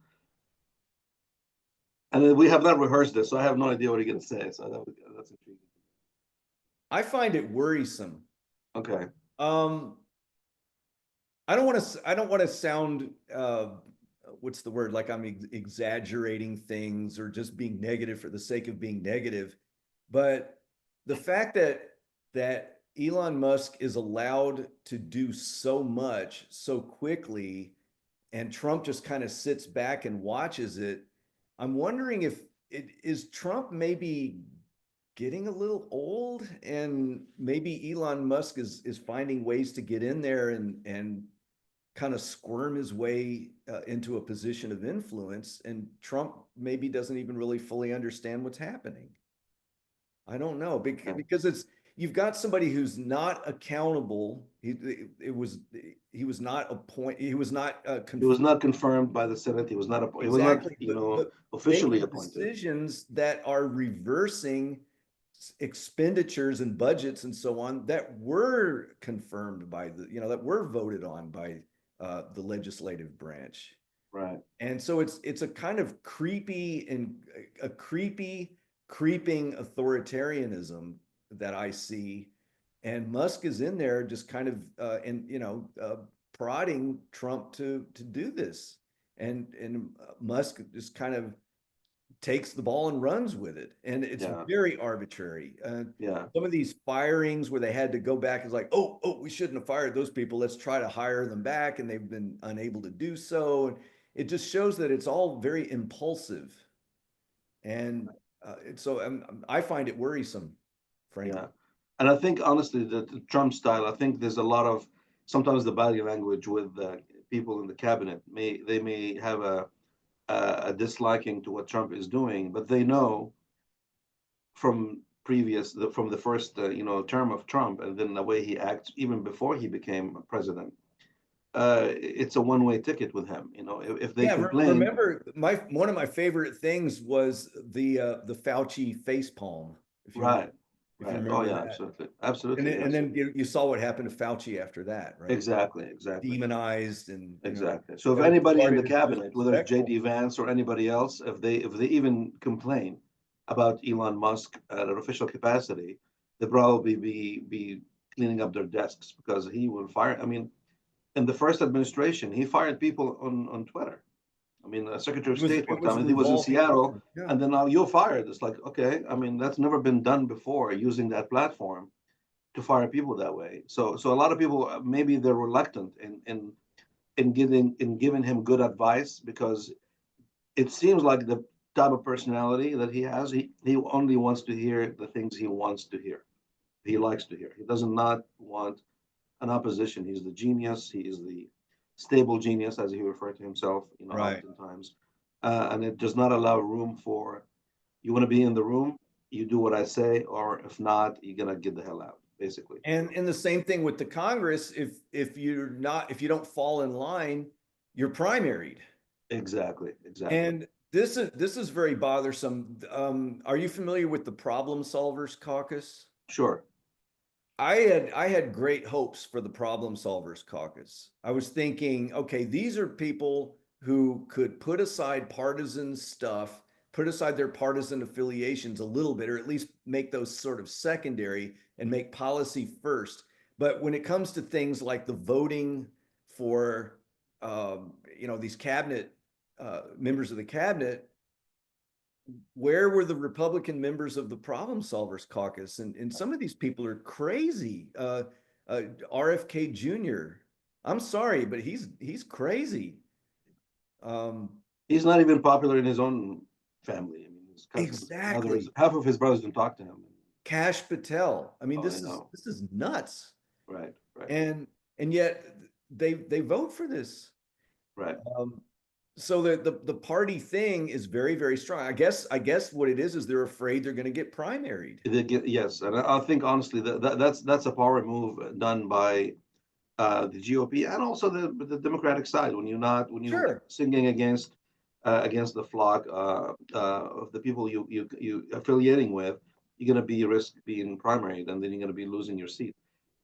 And we have not rehearsed this, so I have no idea what you're going to say. So that's intriguing. I find it worrisome. Okay. I don't want to sound what's the word, like I'm exaggerating things or just being negative for the sake of being negative, but the fact that Elon Musk is allowed to do so much so quickly, and Trump just kind of sits back and watches it. I'm wondering if is Trump maybe getting a little old, and maybe Elon Musk is finding ways to get in there and kind of squirm his way into a position of influence, and Trump maybe doesn't even really fully understand what's happening. I don't know, because you've got somebody who's not accountable. He was not confirmed by the Senate. He was not officially appointed. Decisions that are reversing expenditures and budgets and so on that were confirmed by that were voted on by the legislative branch. Right. And so it's a kind of creeping authoritarianism that I see, and Musk is in there just kind of prodding Trump to do this, and Musk just kind of takes the ball and runs with it, and it's very arbitrary. Some of these firings where they had to go back is like, oh, we shouldn't have fired those people. Let's try to hire them back, and they've been unable to do so. And it just shows that it's all very impulsive, and so I find it worrisome, frankly. Yeah, and I think honestly the Trump style. I think there's a lot of sometimes the body language with people in the cabinet may have a disliking to what Trump is doing, but they know from the first term of Trump, and then the way he acts even before he became president, it's a one-way ticket with him. You know, if they Yeah, complain, remember one of my favorite things was the Fauci face palm, if you right, if you right. Oh remember yeah, that. absolutely, And absolutely, then, and yes, then you saw what happened to Fauci after that, right? exactly, exactly. Demonized, and Exactly. So if that was the anybody in party the that's cabinet, whether it's disrespectful. JD Vance or anybody else, if they even complain about Elon Musk at an official capacity, they probably be cleaning up their desks because he will fire. I mean, in the first administration, he fired people on Twitter. I mean, Secretary of State It one was time, and he was in revolting. Seattle, Yeah. and then now you're fired. It's like, okay, I mean, that's never been done before using that platform to fire people that way. So a lot of people maybe they're reluctant in giving him good advice because it seems like the type of personality that he has, he only wants to hear the things he wants to hear. He likes to hear. He does not want an opposition. He's the genius. He is the stable genius, as he referred to himself, you know, Right. oftentimes. And it does not allow room for you want to be in the room, you do what I say, or if not, you're gonna get the hell out, basically. And the same thing with the Congress. If you don't fall in line, you're primaried. Exactly, exactly. And this is very bothersome. Are you familiar with the Problem Solvers Caucus? Sure. I had great hopes for the Problem Solvers Caucus. I was thinking, okay, these are people who could put aside partisan stuff, put aside their partisan affiliations a little bit, or at least make those sort of secondary and make policy first. But when it comes to things like the voting for, these cabinet members of the cabinet, where were the Republican members of the Problem Solvers Caucus? And some of these people are crazy. RFK Jr. I'm sorry, but he's crazy. Um, He's not even popular in his own family. I mean, his cousins, brothers, exactly. half of his brothers don't talk to him. Cash Patel. I mean, Oh, I this is know. this is nuts. Right, right, And yet they vote for this. right. Um, so the party thing is very, very strong. I guess what it is they're afraid they're going to get primaried. Yes, and I think honestly that's a power move done by the GOP and also the Democratic side when you Sure. singing against the flock of the people you affiliating with, you're going to be risk being primaried, and then you're going to be losing your seat.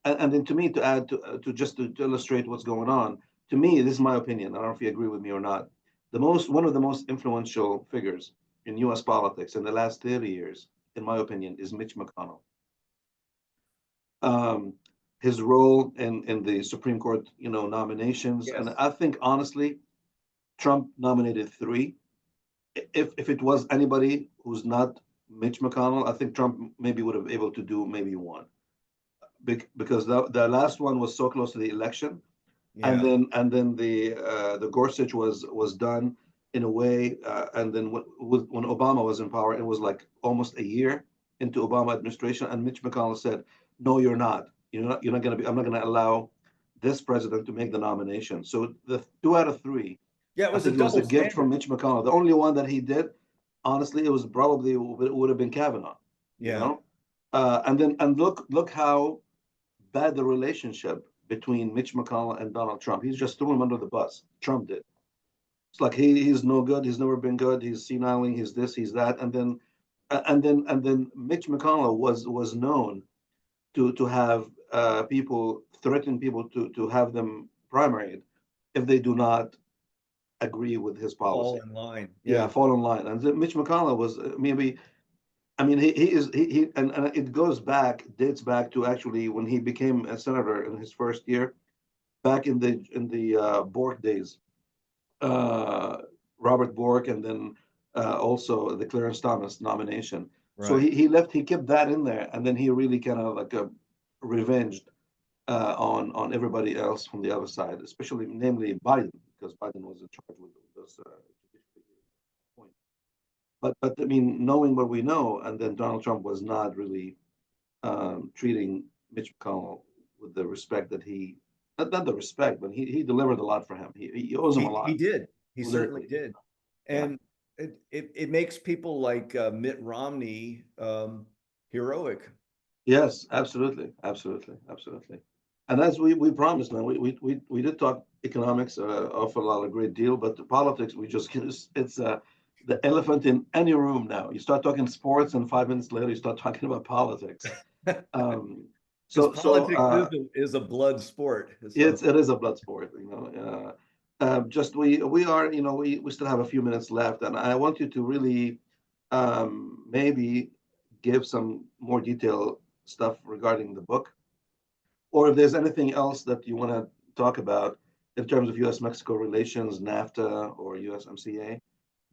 And then to me, to add to just to illustrate what's going on, to me, this is my opinion. I don't know if you agree with me or not. One of the most influential figures in U.S. politics in the last 30 years, in my opinion, is Mitch McConnell. Um, his role in the Supreme Court, nominations, and Yes. I think honestly, Trump nominated three. If it was anybody who's not Mitch McConnell, I think Trump maybe would have been able to do maybe one because the last one was so close to the election, and Yeah. then the Gorsuch was done in a way, and then when Obama was in power, it was like almost a year into Obama administration, and Mitch McConnell said, "No, you're not. You're not going to be. I'm not going to allow this president to make the nomination." So the two out of three, Yeah, it I was a think it was a double gift from standard. Mitch McConnell. The only one that he did, honestly, it was probably it would have been Kavanaugh. You Yeah. know, and look how bad the relationship between Mitch McConnell and Donald Trump. He's just threw him under the bus. Trump did. It's like he's no good. He's never been good. He's seniling. He's this. He's that. And then Mitch McConnell was known to have people threaten people to have them primaried if they do not agree with his policy. Fall in line. Yeah, Yeah. fall in line. And Mitch McConnell was maybe. I mean, he is he and it dates back to actually when he became a senator in his first year, back in the Bork days, uh, Robert Bork, and then also the Clarence Thomas nomination. So Right. he kept that in there, and then he really kind of like revenged on everybody else from the other side, especially namely Biden, because Biden was in charge with those points. But I mean, knowing what we know, and then Donald Trump was not really treating Mitch McConnell with the respect that he not the respect, but he delivered a lot for him. He owes him a He lot did. He certainly politically. did. Yeah. And it makes people like Mitt Romney heroic. Yes, absolutely, absolutely, absolutely. And as we promised, man, we did talk economics awful lot, a great deal, but the politics, we just, it's the elephant in any room now. You start talking sports, and 5 minutes later, you start talking about politics. Um, Because politics is a blood sport. So. it is a blood sport, you know. Just we are, you know, we still have a few minutes left, and I want you to really maybe give some more detailed stuff regarding the book, or if there's anything else that you want to talk about in terms of U.S.-Mexico relations, NAFTA, or USMCA,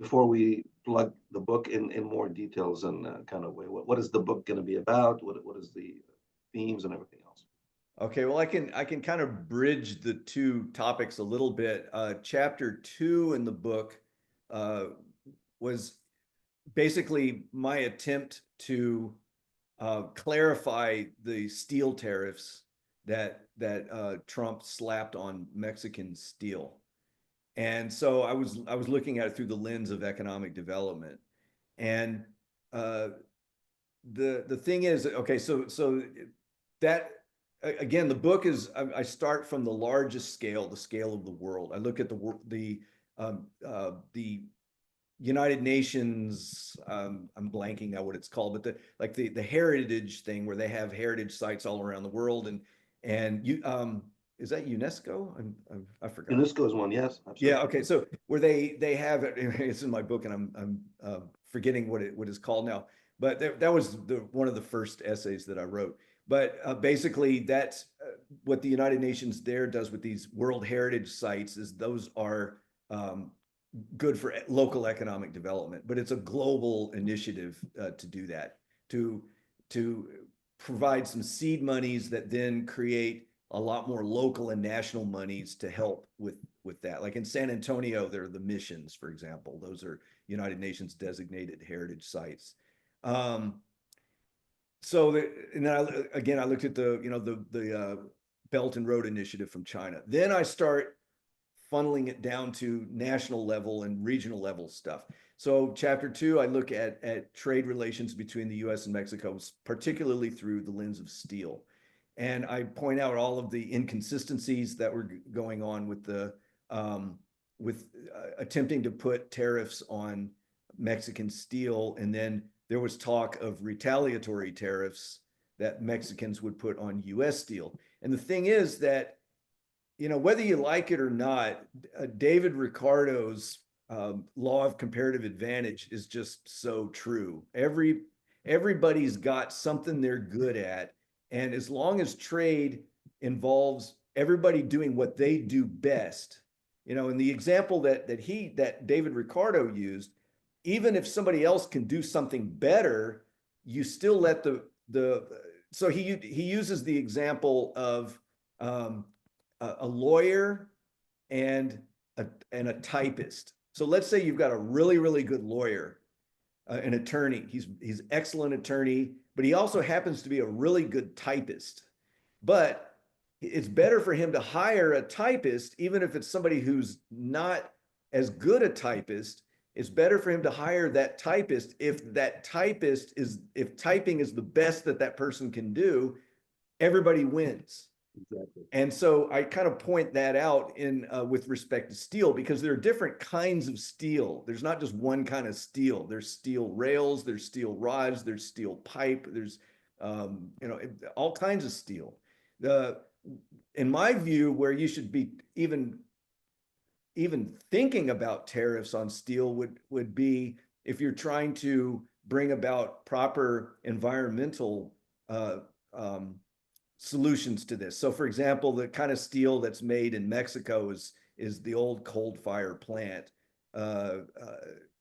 before we plug the book in more details and kind of way. What is the book going to be about? What is the themes and everything else? Okay, well, I can kind of bridge the two topics a little bit. Chapter 2 in the book was basically my attempt to clarify the steel tariffs that Trump slapped on Mexican steel. And so I was looking at it through the lens of economic development. And the thing is, okay, so that, again, the book is, I start from the largest scale, the scale of the world. I look at the United Nations, I'm blanking out what it's called, but the heritage thing where they have heritage sites all around the world, and you is that UNESCO? I forgot. UNESCO is one, yes, absolutely. Yeah, okay. So where they have it, it's in my book, and I'm forgetting what it's called now. But that was one of the first essays that I wrote. But basically, that's what the United Nations there does with these World Heritage sites. Is those are good for local economic development, but it's a global initiative to do that, to provide some seed monies that then create a lot more local and national monies to help with that. Like in San Antonio, there are the missions, for example. Those are United Nations designated heritage sites. So and then I looked at the Belt and Road Initiative from China. Then I start funneling it down to national level and regional level stuff. So chapter 2, I look at trade relations between the US and Mexico, particularly through the lens of steel. And I point out all of the inconsistencies that were going on with attempting to put tariffs on Mexican steel. And then there was talk of retaliatory tariffs that Mexicans would put on US steel. And the thing is that, you know, whether you like it or not, David Ricardo's law of comparative advantage is just so true. Everybody's got something they're good at. And as long as trade involves everybody doing what they do best, you know, in the example that David Ricardo used, even if somebody else can do something better, you still let so he uses the example of a lawyer and a typist. So let's say you've got a really, really good lawyer, an attorney. He's excellent attorney, but he also happens to be a really good typist. But it's better for him to hire a typist, even if it's somebody who's not as good a typist. It's better for him to hire that typist if typing is the best that person can do. Everybody wins. Exactly. And so I kind of point that out with respect to steel, because there are different kinds of steel. There's not just one kind of steel. There's steel rails, there's steel rods, there's steel pipe, there's all kinds of steel. In my view, where you should be even thinking about tariffs on steel would be if you're trying to bring about proper environmental solutions to this. So for example, the kind of steel that's made in Mexico is the old coal-fired plant,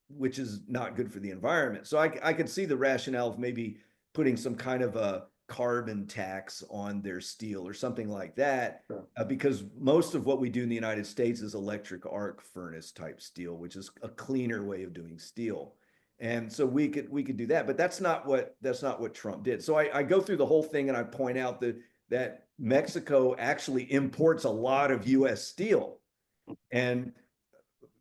which is not good for the environment. So I could see the rationale of maybe putting some kind of a carbon tax on their steel or something like that, sure. Because most of what we do in the United States is electric arc furnace type steel, which is a cleaner way of doing steel. And so we could do that, but that's not what Trump did. So I go through the whole thing and I point out that Mexico actually imports a lot of US steel, and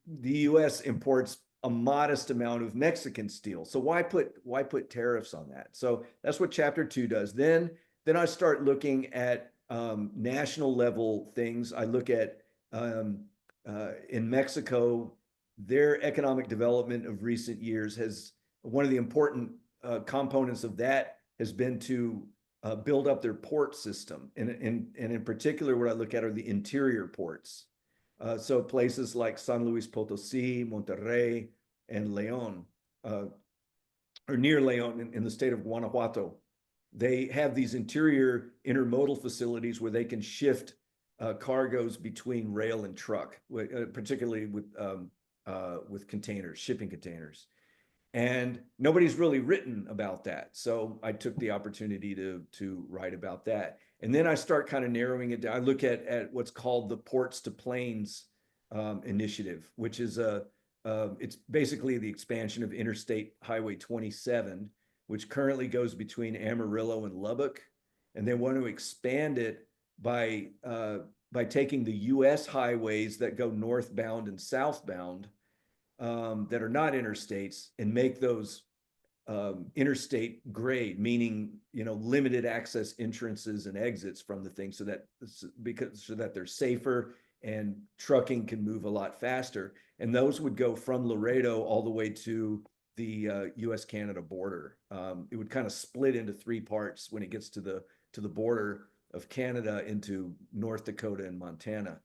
the US imports a modest amount of Mexican steel. So why put tariffs on that? So that's what chapter 2 does. Then I start looking at national level things. I look at in Mexico, their economic development of recent years has one of the important components of that has been to build up their port system. And in particular, what I look at are the interior ports. So places like San Luis Potosí, Monterrey, and León, or near León in the state of Guanajuato. They have these interior intermodal facilities where they can shift cargoes between rail and truck, particularly with containers, shipping containers. And nobody's really written about that. So I took the opportunity to write about that. And then I start kind of narrowing it down. I look at what's called the Ports to Plains initiative, which is it's basically the expansion of Interstate Highway 27, which currently goes between Amarillo and Lubbock. And they want to expand it by taking the US highways that go northbound and southbound that are not interstates and make those interstate grade, meaning limited access entrances and exits from the thing, so that they're safer and trucking can move a lot faster. And those would go from Laredo all the way to the U.S.-Canada border. It would kind of split into three parts when it gets to the border of Canada into North Dakota and Montana.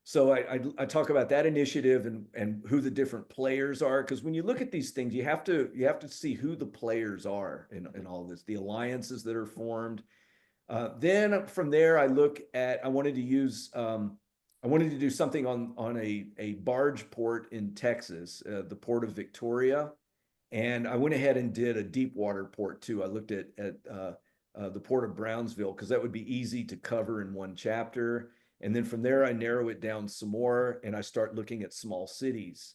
So I talk about that initiative and who the different players are, because when you look at these things, you have to see who the players are in all this, the alliances that are formed. Then from there, I wanted to do something on a barge port in Texas, the port of Victoria, and I went ahead and did a deep water port too. I looked at the port of Brownsville because that would be easy to cover in one chapter. And then from there, I narrow it down some more and I start looking at small cities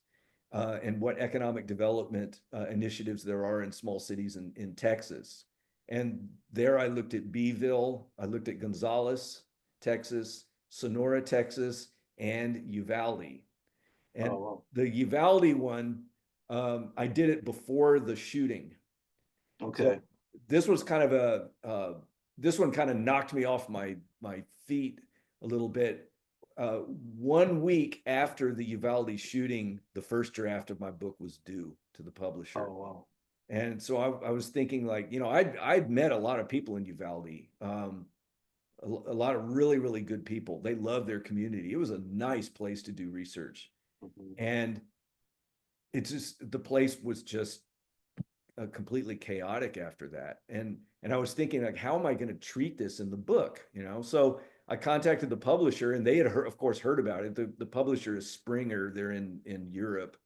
and what economic development initiatives there are in small cities in Texas. And there I looked at Beeville, I looked at Gonzales, Texas, Sonora, Texas, and Uvalde. And the Uvalde one, I did it before the shooting. Okay. So this was kind of this one kind of knocked me off my feet a little bit. 1 week after the Uvalde shooting, the first draft of my book was due to the publisher. Oh, wow. And so I was thinking, like, I'd met a lot of people in Uvalde, a lot of really, really good people. They love their community. It was a nice place to do research. Mm-hmm. And it's just, the place was just completely chaotic after that. And I was thinking, like, how am I going to treat this in the book? So I contacted the publisher, and they had of course heard about it. The publisher is Springer. They're in Europe.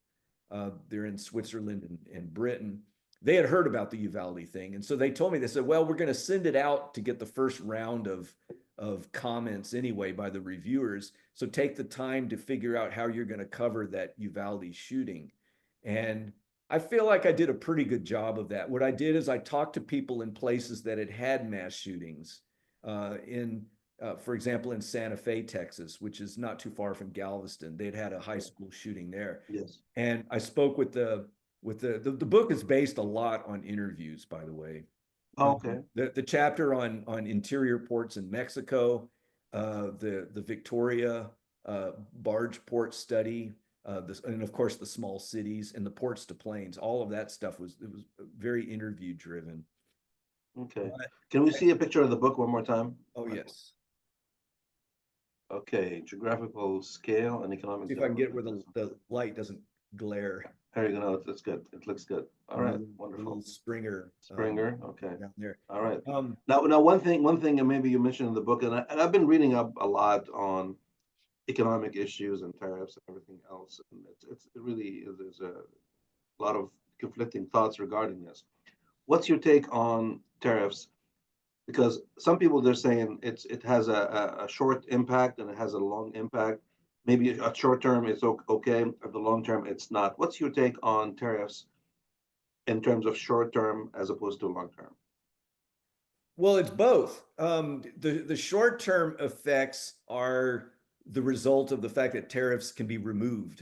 They're in Switzerland and Britain. They had heard about the Uvalde thing. And so they told me, they said, well, we're going to send it out to get the first round of comments anyway by the reviewers. So take the time to figure out how you're going to cover that Uvalde shooting. And I feel like I did a pretty good job of that. What I did is I talked to people in places that had mass shootings for example, in Santa Fe, Texas, which is not too far from Galveston. They'd had a high school shooting there. Yes. And I spoke with the book is based a lot on interviews, by the way. Oh, okay. The chapter on interior ports in Mexico, the Victoria barge port study, and of course the small cities and the ports to plains, all of that stuff was very interview driven. Okay. Can we see a picture of the book one more time? Oh, yes. Okay, geographical scale and economic. See if I can get where the light doesn't glare. There you go. That's good. It looks good. All right, wonderful. Springer. Okay. Down there. All right. Now, one thing, and maybe you mentioned in the book, and I've been reading up a lot on economic issues and tariffs and everything else, and it really there's a lot of conflicting thoughts regarding this. What's your take on tariffs? Because some people, they're saying it has a short impact and it has a long impact. Maybe at short term it's okay, at the long term it's not. What's your take on tariffs in terms of short term as opposed to long term? Well, it's both. The short term effects are the result of the fact that tariffs can be removed.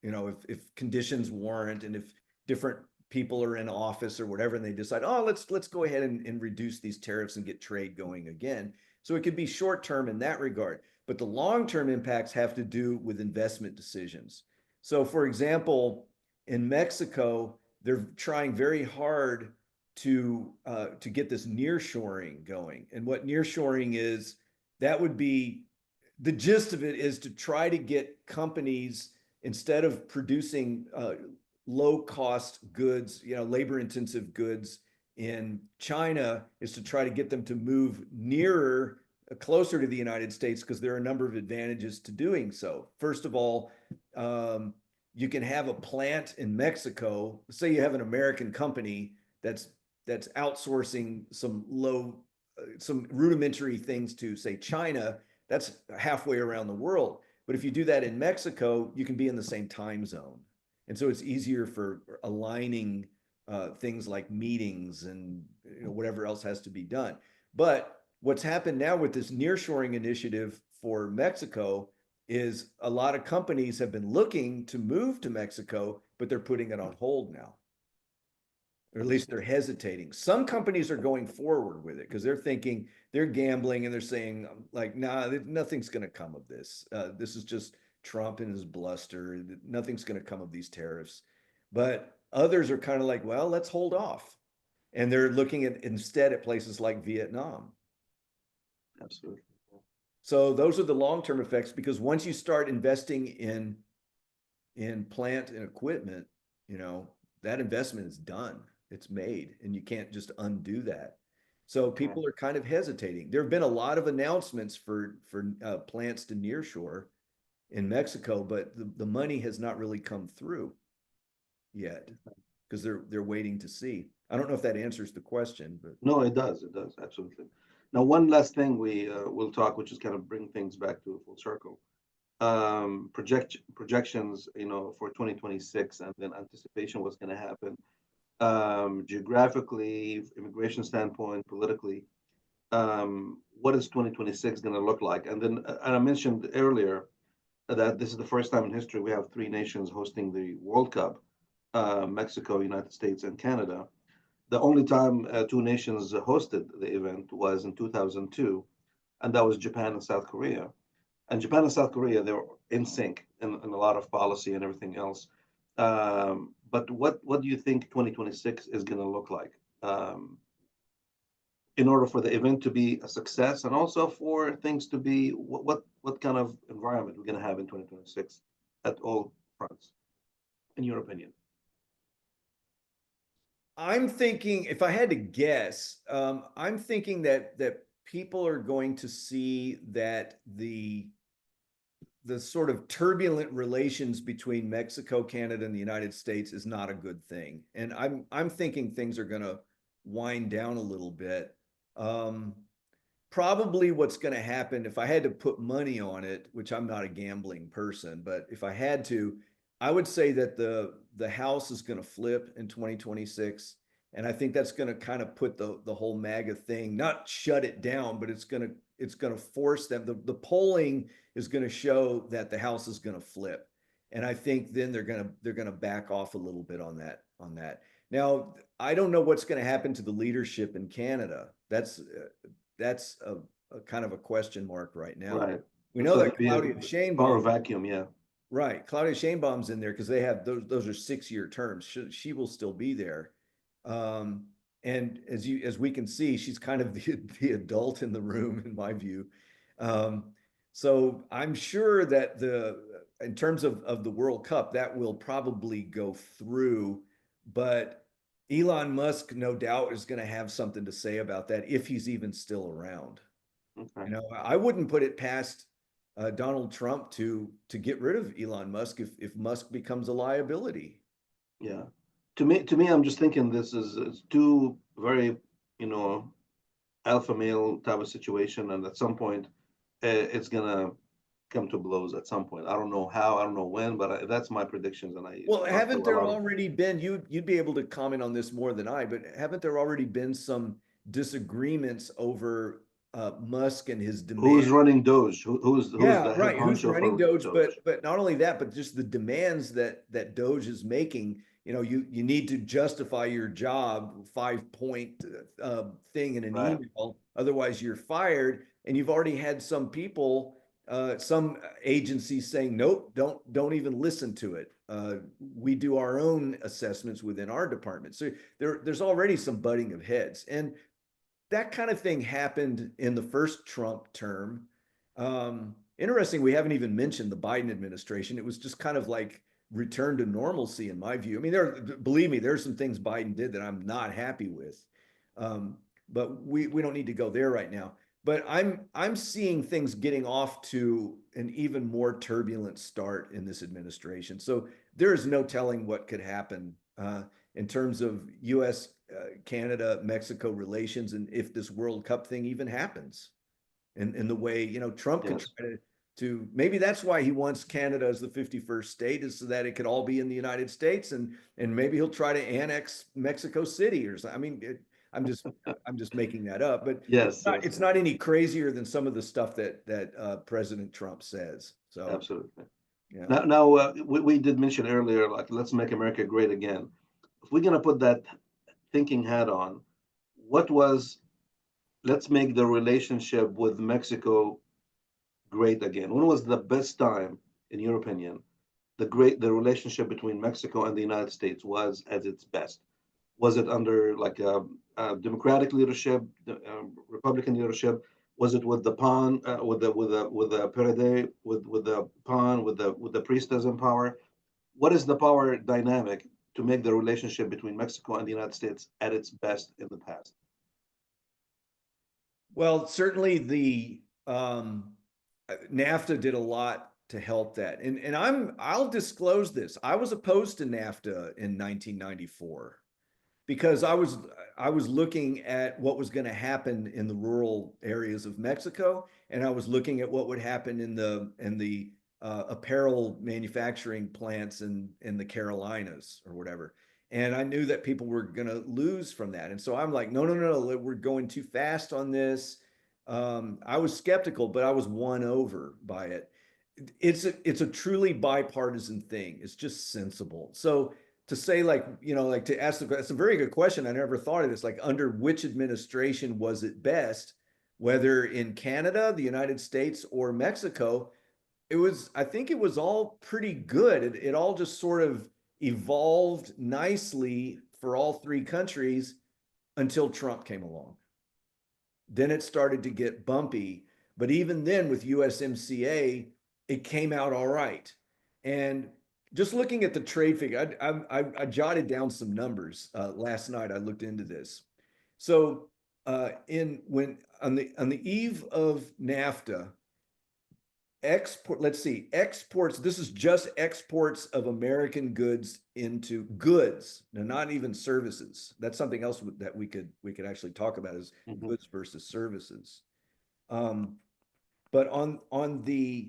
If conditions warrant, and if different people are in office or whatever, and they decide, oh, let's go ahead and reduce these tariffs and get trade going again. So it could be short term in that regard, but the long term impacts have to do with investment decisions. So, for example, in Mexico, they're trying very hard to get this nearshoring going. And what nearshoring is, that would be the gist of it is to try to get companies, instead of producing low cost goods, labor intensive goods in China, is to try to get them to move nearer, closer to the United States, because there are a number of advantages to doing so. First of all, you can have a plant in Mexico. Say you have an American company that's outsourcing some rudimentary things to, say, China. That's halfway around the world. But if you do that in Mexico, you can be in the same time zone. And so it's easier for aligning things like meetings and whatever else has to be done. But what's happened now with this nearshoring initiative for Mexico is a lot of companies have been looking to move to Mexico, but they're putting it on hold now. Or at least they're hesitating. Some companies are going forward with it because they're thinking, they're gambling, and they're saying, like, nah, nothing's going to come of this. This is just Trump and his bluster. Nothing's going to come of these tariffs. But others are kind of like, well, let's hold off. And they're looking at instead at places like Vietnam. Absolutely. So those are the long-term effects, because once you start investing in plant and equipment, that investment is done. It's made, and you can't just undo that. So people are kind of hesitating. There have been a lot of announcements for plants to nearshore in Mexico, but the money has not really come through yet, because they're waiting to see. I don't know if that answers the question, but no, it does. It does, absolutely. Now, one last thing we'll talk, which is kind of bring things back to a full circle. Projections, for 2026, and then anticipation what's going to happen, geographically, immigration standpoint, politically. What is 2026 going to look like? And then, and I mentioned earlier that this is the first time in history we have three nations hosting the World Cup: Mexico, United States, and Canada. The only time two nations hosted the event was in 2002, and that was Japan and South Korea. And Japan and South Korea, they were in sync in a lot of policy and everything else. But what do you think 2026 is going to look like, in order for the event to be a success, and also for things to be what kind of environment we're going to have in 2026 at all fronts, in your opinion? I'm thinking, if I had to guess, I'm thinking that people are going to see that the sort of turbulent relations between Mexico, Canada, and the United States is not a good thing. And I'm thinking things are going to wind down a little bit. Probably what's going to happen, if I had to put money on it, which I'm not a gambling person, but if I had to, I would say that the House is going to flip in 2026. And I think that's going to kind of put the whole MAGA thing, not shut it down, but it's going to force them. The polling is going to show that the House is going to flip. And I think then they're going to back off a little bit on that. Now, I don't know what's going to happen to the leadership in Canada. That's a kind of a question mark right now. Right. We know that Claudia Sheinbaum, power vacuum, yeah. Right. Claudia Sheinbaum's in there because they have those are 6-year terms. She will still be there. And as we can see, she's kind of the adult in the room, in my view. So I'm sure that in terms of the World Cup, that will probably go through, but Elon Musk, no doubt, is going to have something to say about that if he's even still around. Okay. I wouldn't put it past Donald Trump to get rid of Elon Musk if Musk becomes a liability. Yeah. To me, I'm just thinking this is two very, alpha male type of situation, and at some point, it's gonna come to blows at some point. I don't know how, I don't know when, but that's my predictions. And well, haven't there already been? You'd be able to comment on this more than I, but haven't there already been some disagreements over Musk and his demands? Who's running Doge? Who's the right? Who's running Doge? But not only that, but just the demands that Doge is making. you need to justify your job 5-point thing in an Right. email, otherwise you're fired. And you've already had some people, some agencies saying, nope, don't even listen to it. We do our own assessments within our department. So there's already some butting of heads. And that kind of thing happened in the first Trump term. Interesting, we haven't even mentioned the Biden administration. It was just kind of like return to normalcy in my view. I mean, believe me, there's some things Biden did that I'm not happy with. But we don't need to go there right now. But I'm seeing things getting off to an even more turbulent start in this administration. So there is no telling what could happen in terms of U.S. Canada Mexico relations, and if this World Cup thing even happens, in the way Trump could try to maybe that's why he wants Canada as the 51st state, is so that it could all be in the United States, and maybe he'll try to annex Mexico City or something. I mean, I'm just making that up, but Yes, it's not any crazier than some of the stuff that President Trump says. So absolutely. yeah. Now we did mention earlier, like, let's make America great again. If we're gonna put that thinking hat on, let's make the relationship with Mexico great again. When was the best time, in your opinion, the relationship between Mexico and the United States was at its best? Was it under like a Democratic leadership, Republican leadership? Was it with the PAN, with the PRD, with the PAN, with the priestess in power? What is the power dynamic to make the relationship between Mexico and the United States at its best in the past? Well, certainly the NAFTA did a lot to help that. And I'll disclose this. I was opposed to NAFTA in 1994 because I was looking at what was going to happen in the rural areas of Mexico, and I was looking at what would happen in the apparel manufacturing plants in the Carolinas or whatever. And I knew that people were going to lose from that. And so I'm like, no, we're going too fast on this. I was skeptical, but I was won over by it. It's a truly bipartisan thing. It's just sensible. So to say, like to ask that's a very good question. I never thought of this. Like, under which administration was it best, whether in Canada, the United States, or Mexico? I think it was all pretty good. It all just sort of evolved nicely for all three countries until Trump came along. Then it started to get bumpy. But even then, with USMCA, it came out all right. And just looking at the trade figure, I jotted down some numbers last night. I looked into this. So on the eve of NAFTA, exports, this is just exports of American goods into goods, now not even services. That's something else that we could actually talk about, is goods versus services. But on the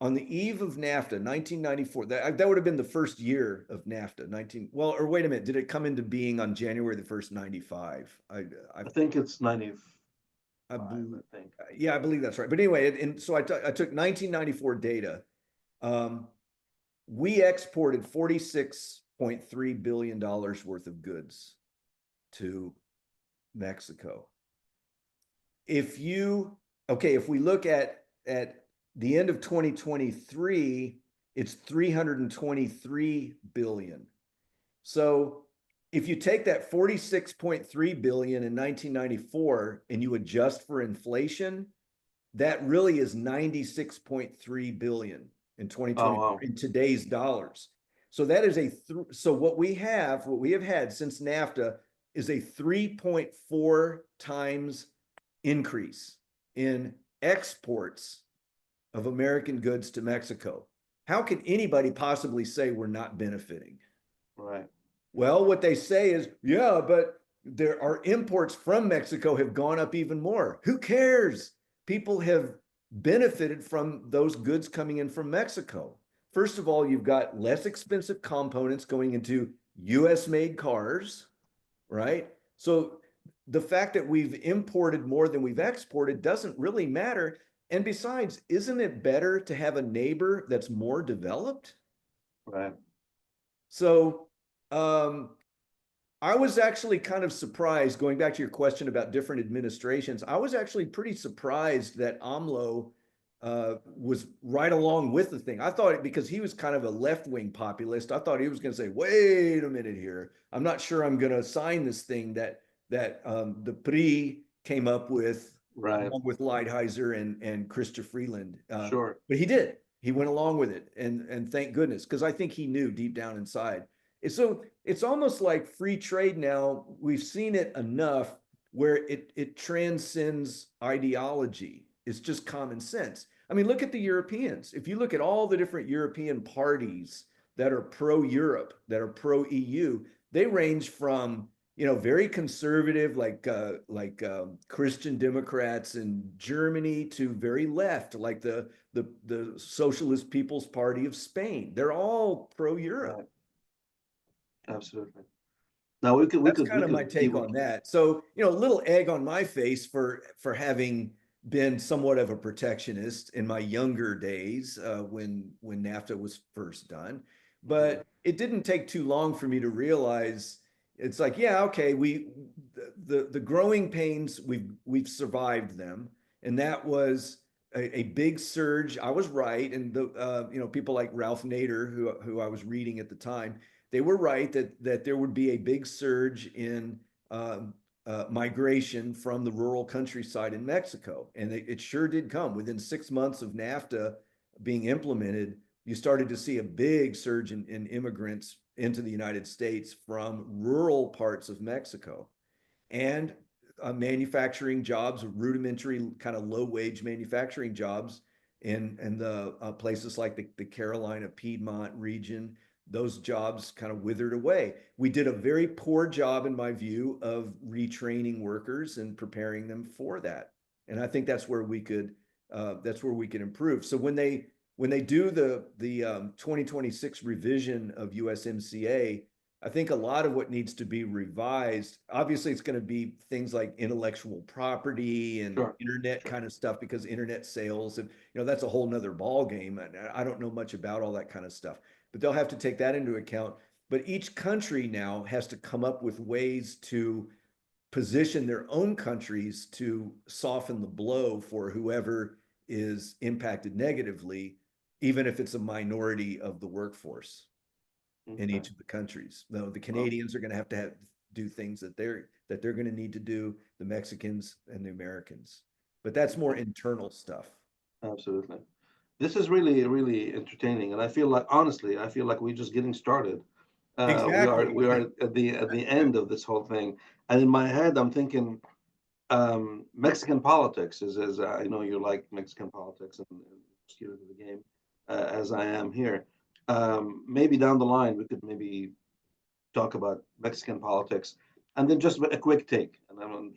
eve of NAFTA, 1994, that would have been the first year of NAFTA. Or wait a minute, did it come into being on January the 1st, 95? I think it's 95. I think. Yeah, I believe that's right. But anyway, and so I took 1994 data. We exported $46.3 billion worth of goods to Mexico. If we look at the end of 2023, it's 323 billion. So if you take that 46.3 billion in 1994 and you adjust for inflation, that really is 96.3 billion in 2020 in today's dollars. So that is what we have had since NAFTA is a 3.4 times increase in exports of American goods to Mexico. How can anybody possibly say we're not benefiting? Right. Well, what they say is, yeah, but our imports from Mexico have gone up even more. Who cares? People have benefited from those goods coming in from Mexico. First of all, you've got less expensive components going into US made cars, right? So the fact that we've imported more than we've exported doesn't really matter. And besides, isn't it better to have a neighbor that's more developed? Right. So Um, I was actually kind of surprised, going back to your question about different administrations, I was actually pretty surprised that AMLO was right along with the thing. I thought because he was kind of a left-wing populist, I thought he was going to say, wait a minute here. I'm not sure I'm going to sign this thing that the PRI came up with, Right. along with Lighthizer and Christopher Freeland. Sure. But he did. He went along with it, and thank goodness, because I think he knew deep down inside. So it's almost like free trade now. We've seen it enough where it transcends ideology. It's just common sense. I mean, look at the Europeans. If you look at all the different European parties that are pro-Europe, that are pro-EU, they range from very conservative, like Christian Democrats in Germany, to very left, like the Socialist People's Party of Spain. They're all pro-Europe. Right. Absolutely. Now That's kind of my take on that. So, a little egg on my face for having been somewhat of a protectionist in my younger days, when NAFTA was first done. But it didn't take too long for me to realize it's like, yeah, okay, the growing pains, we've survived them, and that was a big surge. I was right, and people like Ralph Nader, who I was reading at the time, they were right that there would be a big surge in migration from the rural countryside in Mexico, and it sure did come. Within 6 months of NAFTA being implemented, you started to see a big surge in immigrants into the United States from rural parts of Mexico, and manufacturing jobs, rudimentary kind of low-wage manufacturing jobs in the places like the Carolina Piedmont region. Those jobs kind of withered away. We did a very poor job, in my view, of retraining workers and preparing them for that. And I think that's where we could improve. So when they do the 2026 revision of USMCA, I think a lot of what needs to be revised, obviously it's going to be things like intellectual property and internet kind of stuff, because internet sales, and that's a whole nother ball game. I don't know much about all that kind of stuff, but they'll have to take that into account. But each country now has to come up with ways to position their own countries to soften the blow for whoever is impacted negatively, even if it's a minority of the workforce in each of the countries. Though the Canadians are going to have do things that they're going to need to do, the Mexicans and the Americans. But that's more internal stuff. Absolutely. This is really, really entertaining, and I feel like, honestly, we're just getting started. Exactly. We are at the end of this whole thing, and in my head, I'm thinking, Mexican politics is I know you like Mexican politics and student of the game, as I am here. Maybe down the line we could maybe talk about Mexican politics, and then just a quick take, and then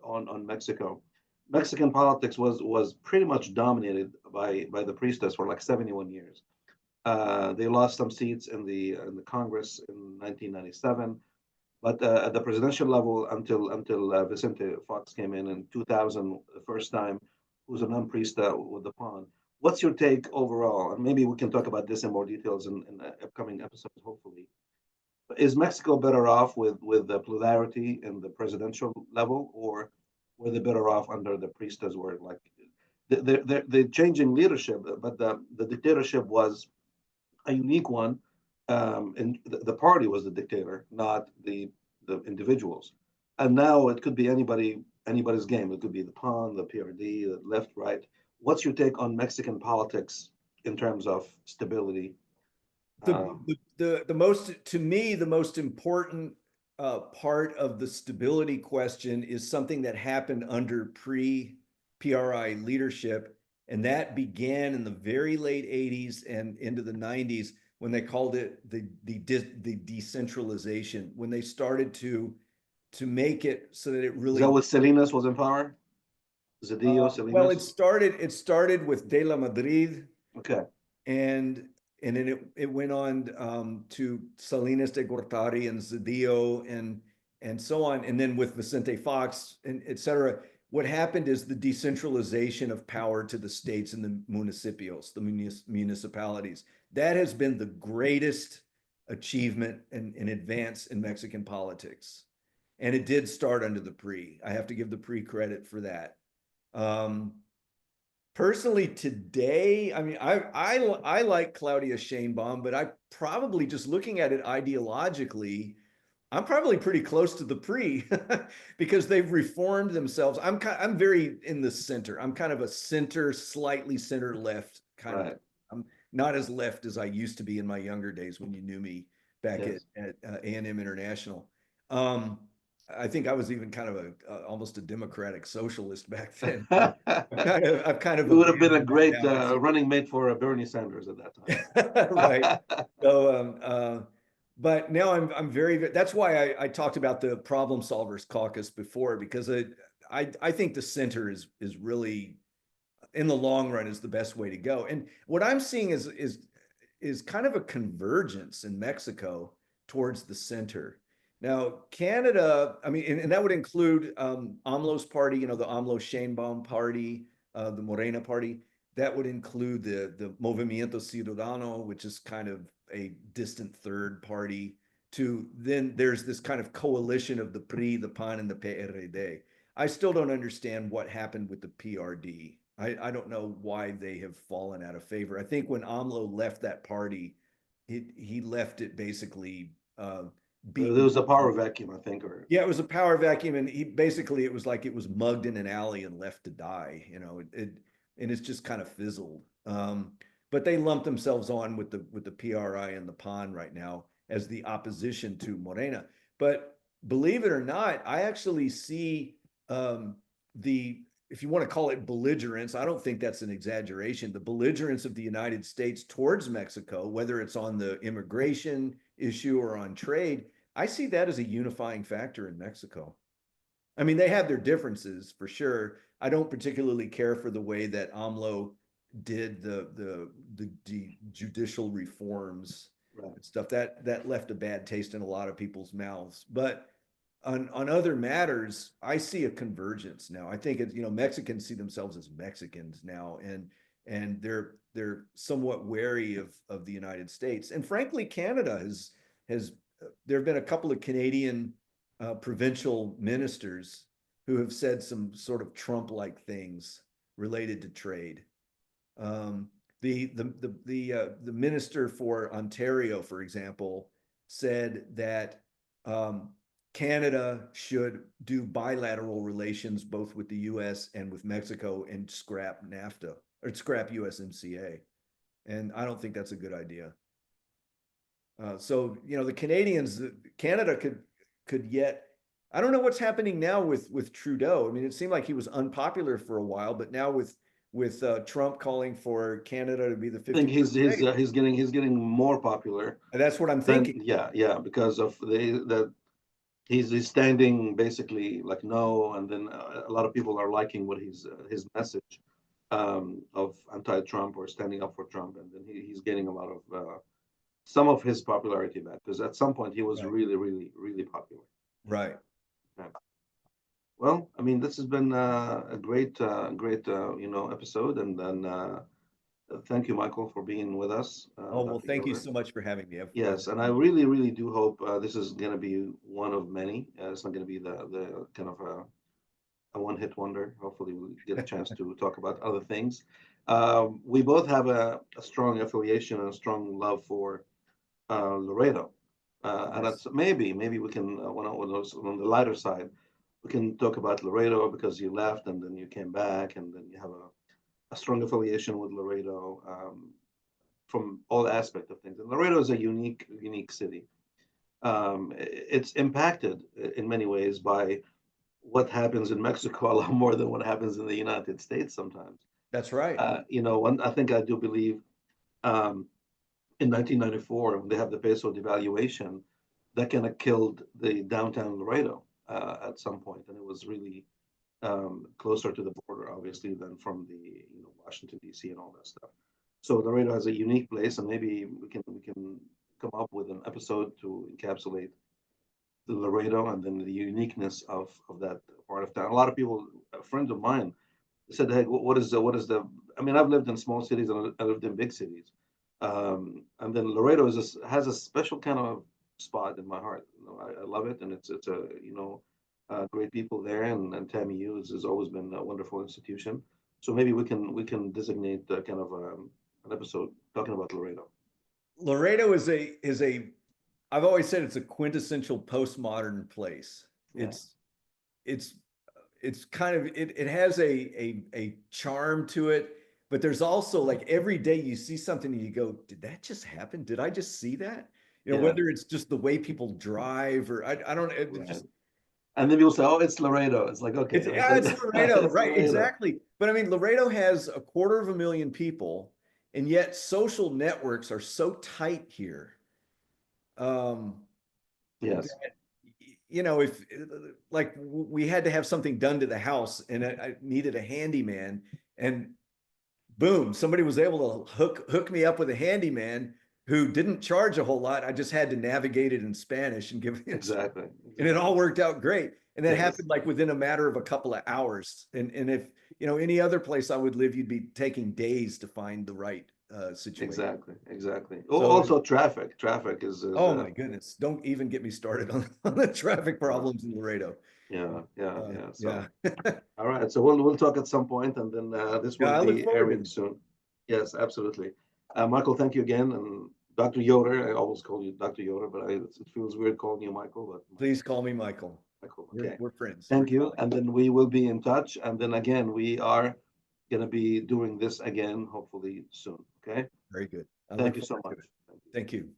on Mexico. Mexican politics was pretty much dominated by the priestess for like 71 years. They lost some seats in the Congress in 1997, but at the presidential level, until Vicente Fox came in 2000, the first time, who's a non-priesta with the pawn. What's your take overall? And maybe we can talk about this in more details in upcoming episodes, hopefully. Is Mexico better off with the plurality in the presidential level, or were they better off under the priestas, where like they're changing leadership, but the dictatorship was a unique one, and the party was the dictator, not the individuals. And now it could be anybody's game. It could be the pawn, the PRD, the left, right. What's your take on Mexican politics in terms of stability? The most, to me, the most important part of the stability question is something that happened under pre-PRI leadership, and that began in the very late 80s and into the 90s, when they called it the decentralization, when they started to make it so that it really. Is that what Salinas was in power? Zedillo, Salinas? Well, it started with De La Madrid. Okay. And then it went on to Salinas de Gortari and Zedillo and so on. And then with Vicente Fox and et cetera, what happened is the decentralization of power to the states and the municipios, the municipalities. That has been the greatest achievement and advance in Mexican politics. And it did start under the PRI. I have to give the PRI credit for that. Personally, today, I mean, I like Claudia Sheinbaum, but I probably, just looking at it ideologically, I'm probably pretty close to the PRI because they've reformed themselves. I'm very in the center. I'm kind of a center, slightly center left kind of. I'm not as left as I used to be in my younger days when you knew me back at A&M International. I think I was even kind of almost a democratic socialist back then. I've kind of You would have been a great running mate for Bernie Sanders at that time. Right. So, but now I'm very, that's why I talked about the Problem Solvers Caucus before, because I think the center is really, in the long run, is the best way to go. And what I'm seeing is kind of a convergence in Mexico towards the center. Now, Canada, I mean, and that would include AMLO's party, the AMLO Sheinbaum party, the Morena party. That would include the Movimiento Ciudadano, which is kind of a distant third party. Then there's this kind of coalition of the PRI, the PAN, and the PRD. I still don't understand what happened with the PRD. I don't know why they have fallen out of favor. I think when AMLO left that party, he left it basically there was a power vacuum, I think. Yeah, it was a power vacuum, and it was like it was mugged in an alley and left to die. And it's just kind of fizzled. But they lumped themselves on with the PRI and the PAN right now as the opposition to Morena. But believe it or not, I actually see if you want to call it belligerence, I don't think that's an exaggeration. The belligerence of the United States towards Mexico, whether it's on the immigration issue or on trade, I see that as a unifying factor in Mexico. I mean, they have their differences for sure. I don't particularly care for the way that AMLO did the judicial reforms and stuff. That left a bad taste in a lot of people's mouths. But on other matters, I see a convergence now. I think Mexicans see themselves as Mexicans now, and they're somewhat wary of the United States. And frankly, Canada has there have been a couple of Canadian provincial ministers who have said some sort of Trump-like things related to trade. The minister for Ontario, for example, said that Canada should do bilateral relations both with the U.S. and with Mexico and scrap NAFTA or scrap USMCA. And I don't think that's a good idea. So, the Canadians, Canada could yet, I don't know what's happening now with Trudeau. I mean, it seemed like he was unpopular for a while, but now with Trump calling for Canada to be the 50th. I think he's getting more popular. And that's what I'm thinking. Yeah, because of that he's standing basically like no, and then a lot of people are liking what his message of anti-Trump or standing up for Trump, and then he's getting a lot of some of his popularity back, because at some point he was really, really, really popular. Right. Yeah. Well, I mean, this has been a great episode, and then thank you, Michael, for being with us. Well, thank you so much for having me. Yes, and I really, really do hope this is going to be one of many. It's not going to be the kind of a one-hit wonder. Hopefully, we'll get a chance to talk about other things. We both have a strong affiliation and a strong love for Laredo, and that's maybe we can on the lighter side, we can talk about Laredo because you left and then you came back, and then you have a strong affiliation with Laredo from all aspects of things. And Laredo is a unique city. It's impacted in many ways by what happens in Mexico a lot more than what happens in the United States sometimes. That's right. I think I do believe in 1994, when they have the peso devaluation, that kind of killed the downtown Laredo at some point, and it was really closer to the border, obviously, than from the Washington D.C. and all that stuff. So Laredo has a unique place, and maybe we can come up with an episode to encapsulate the Laredo and then the uniqueness of that part of town. A lot of people, friends of mine, said, "Hey, what is the?" I mean, I've lived in small cities and I lived in big cities, And then Laredo has a special kind of spot in my heart. I love it, and it's a great people there, and Tammy U has always been a wonderful institution. So maybe we can designate kind of an episode talking about Laredo. Laredo is a I've always said it's a quintessential postmodern place. Yeah. It's it's kind of it has a charm to it, but there's also like every day you see something and you go, did that just happen? Did I just see that? Yeah. Whether it's just the way people drive or I don't it Right. just And then people say, "Oh, it's Laredo." It's like, okay, it's Laredo, it's right? Laredo. Exactly. But I mean, Laredo has 250,000 people, and yet social networks are so tight here. Yes, If like we had to have something done to the house and I needed a handyman, and boom, somebody was able to hook me up with a handyman who didn't charge a whole lot. I just had to navigate it in Spanish and give it, exactly. and it all worked out great. And that Yes. happened like within a matter of a couple of hours. And if any other place I would live, you'd be taking days to find the right situation. Exactly. So, Also, traffic is oh my goodness, don't even get me started on the traffic problems in Laredo. yeah. So, Yeah. all right. So we'll talk at some point, and then this Yeah, will I look be forward to airing it. soon. Yes, absolutely. Michael, thank you again, and Dr. Yoder. I always call you Dr. Yoder, but it feels weird calling you Michael. But Please call me Michael. Michael, We're, okay. we're friends. Thank We're you, colleagues. and then we will be in touch. And then again, we are going to be doing this again, hopefully soon. Okay. Very good. I Thank look you so forward much. to it. Thank you.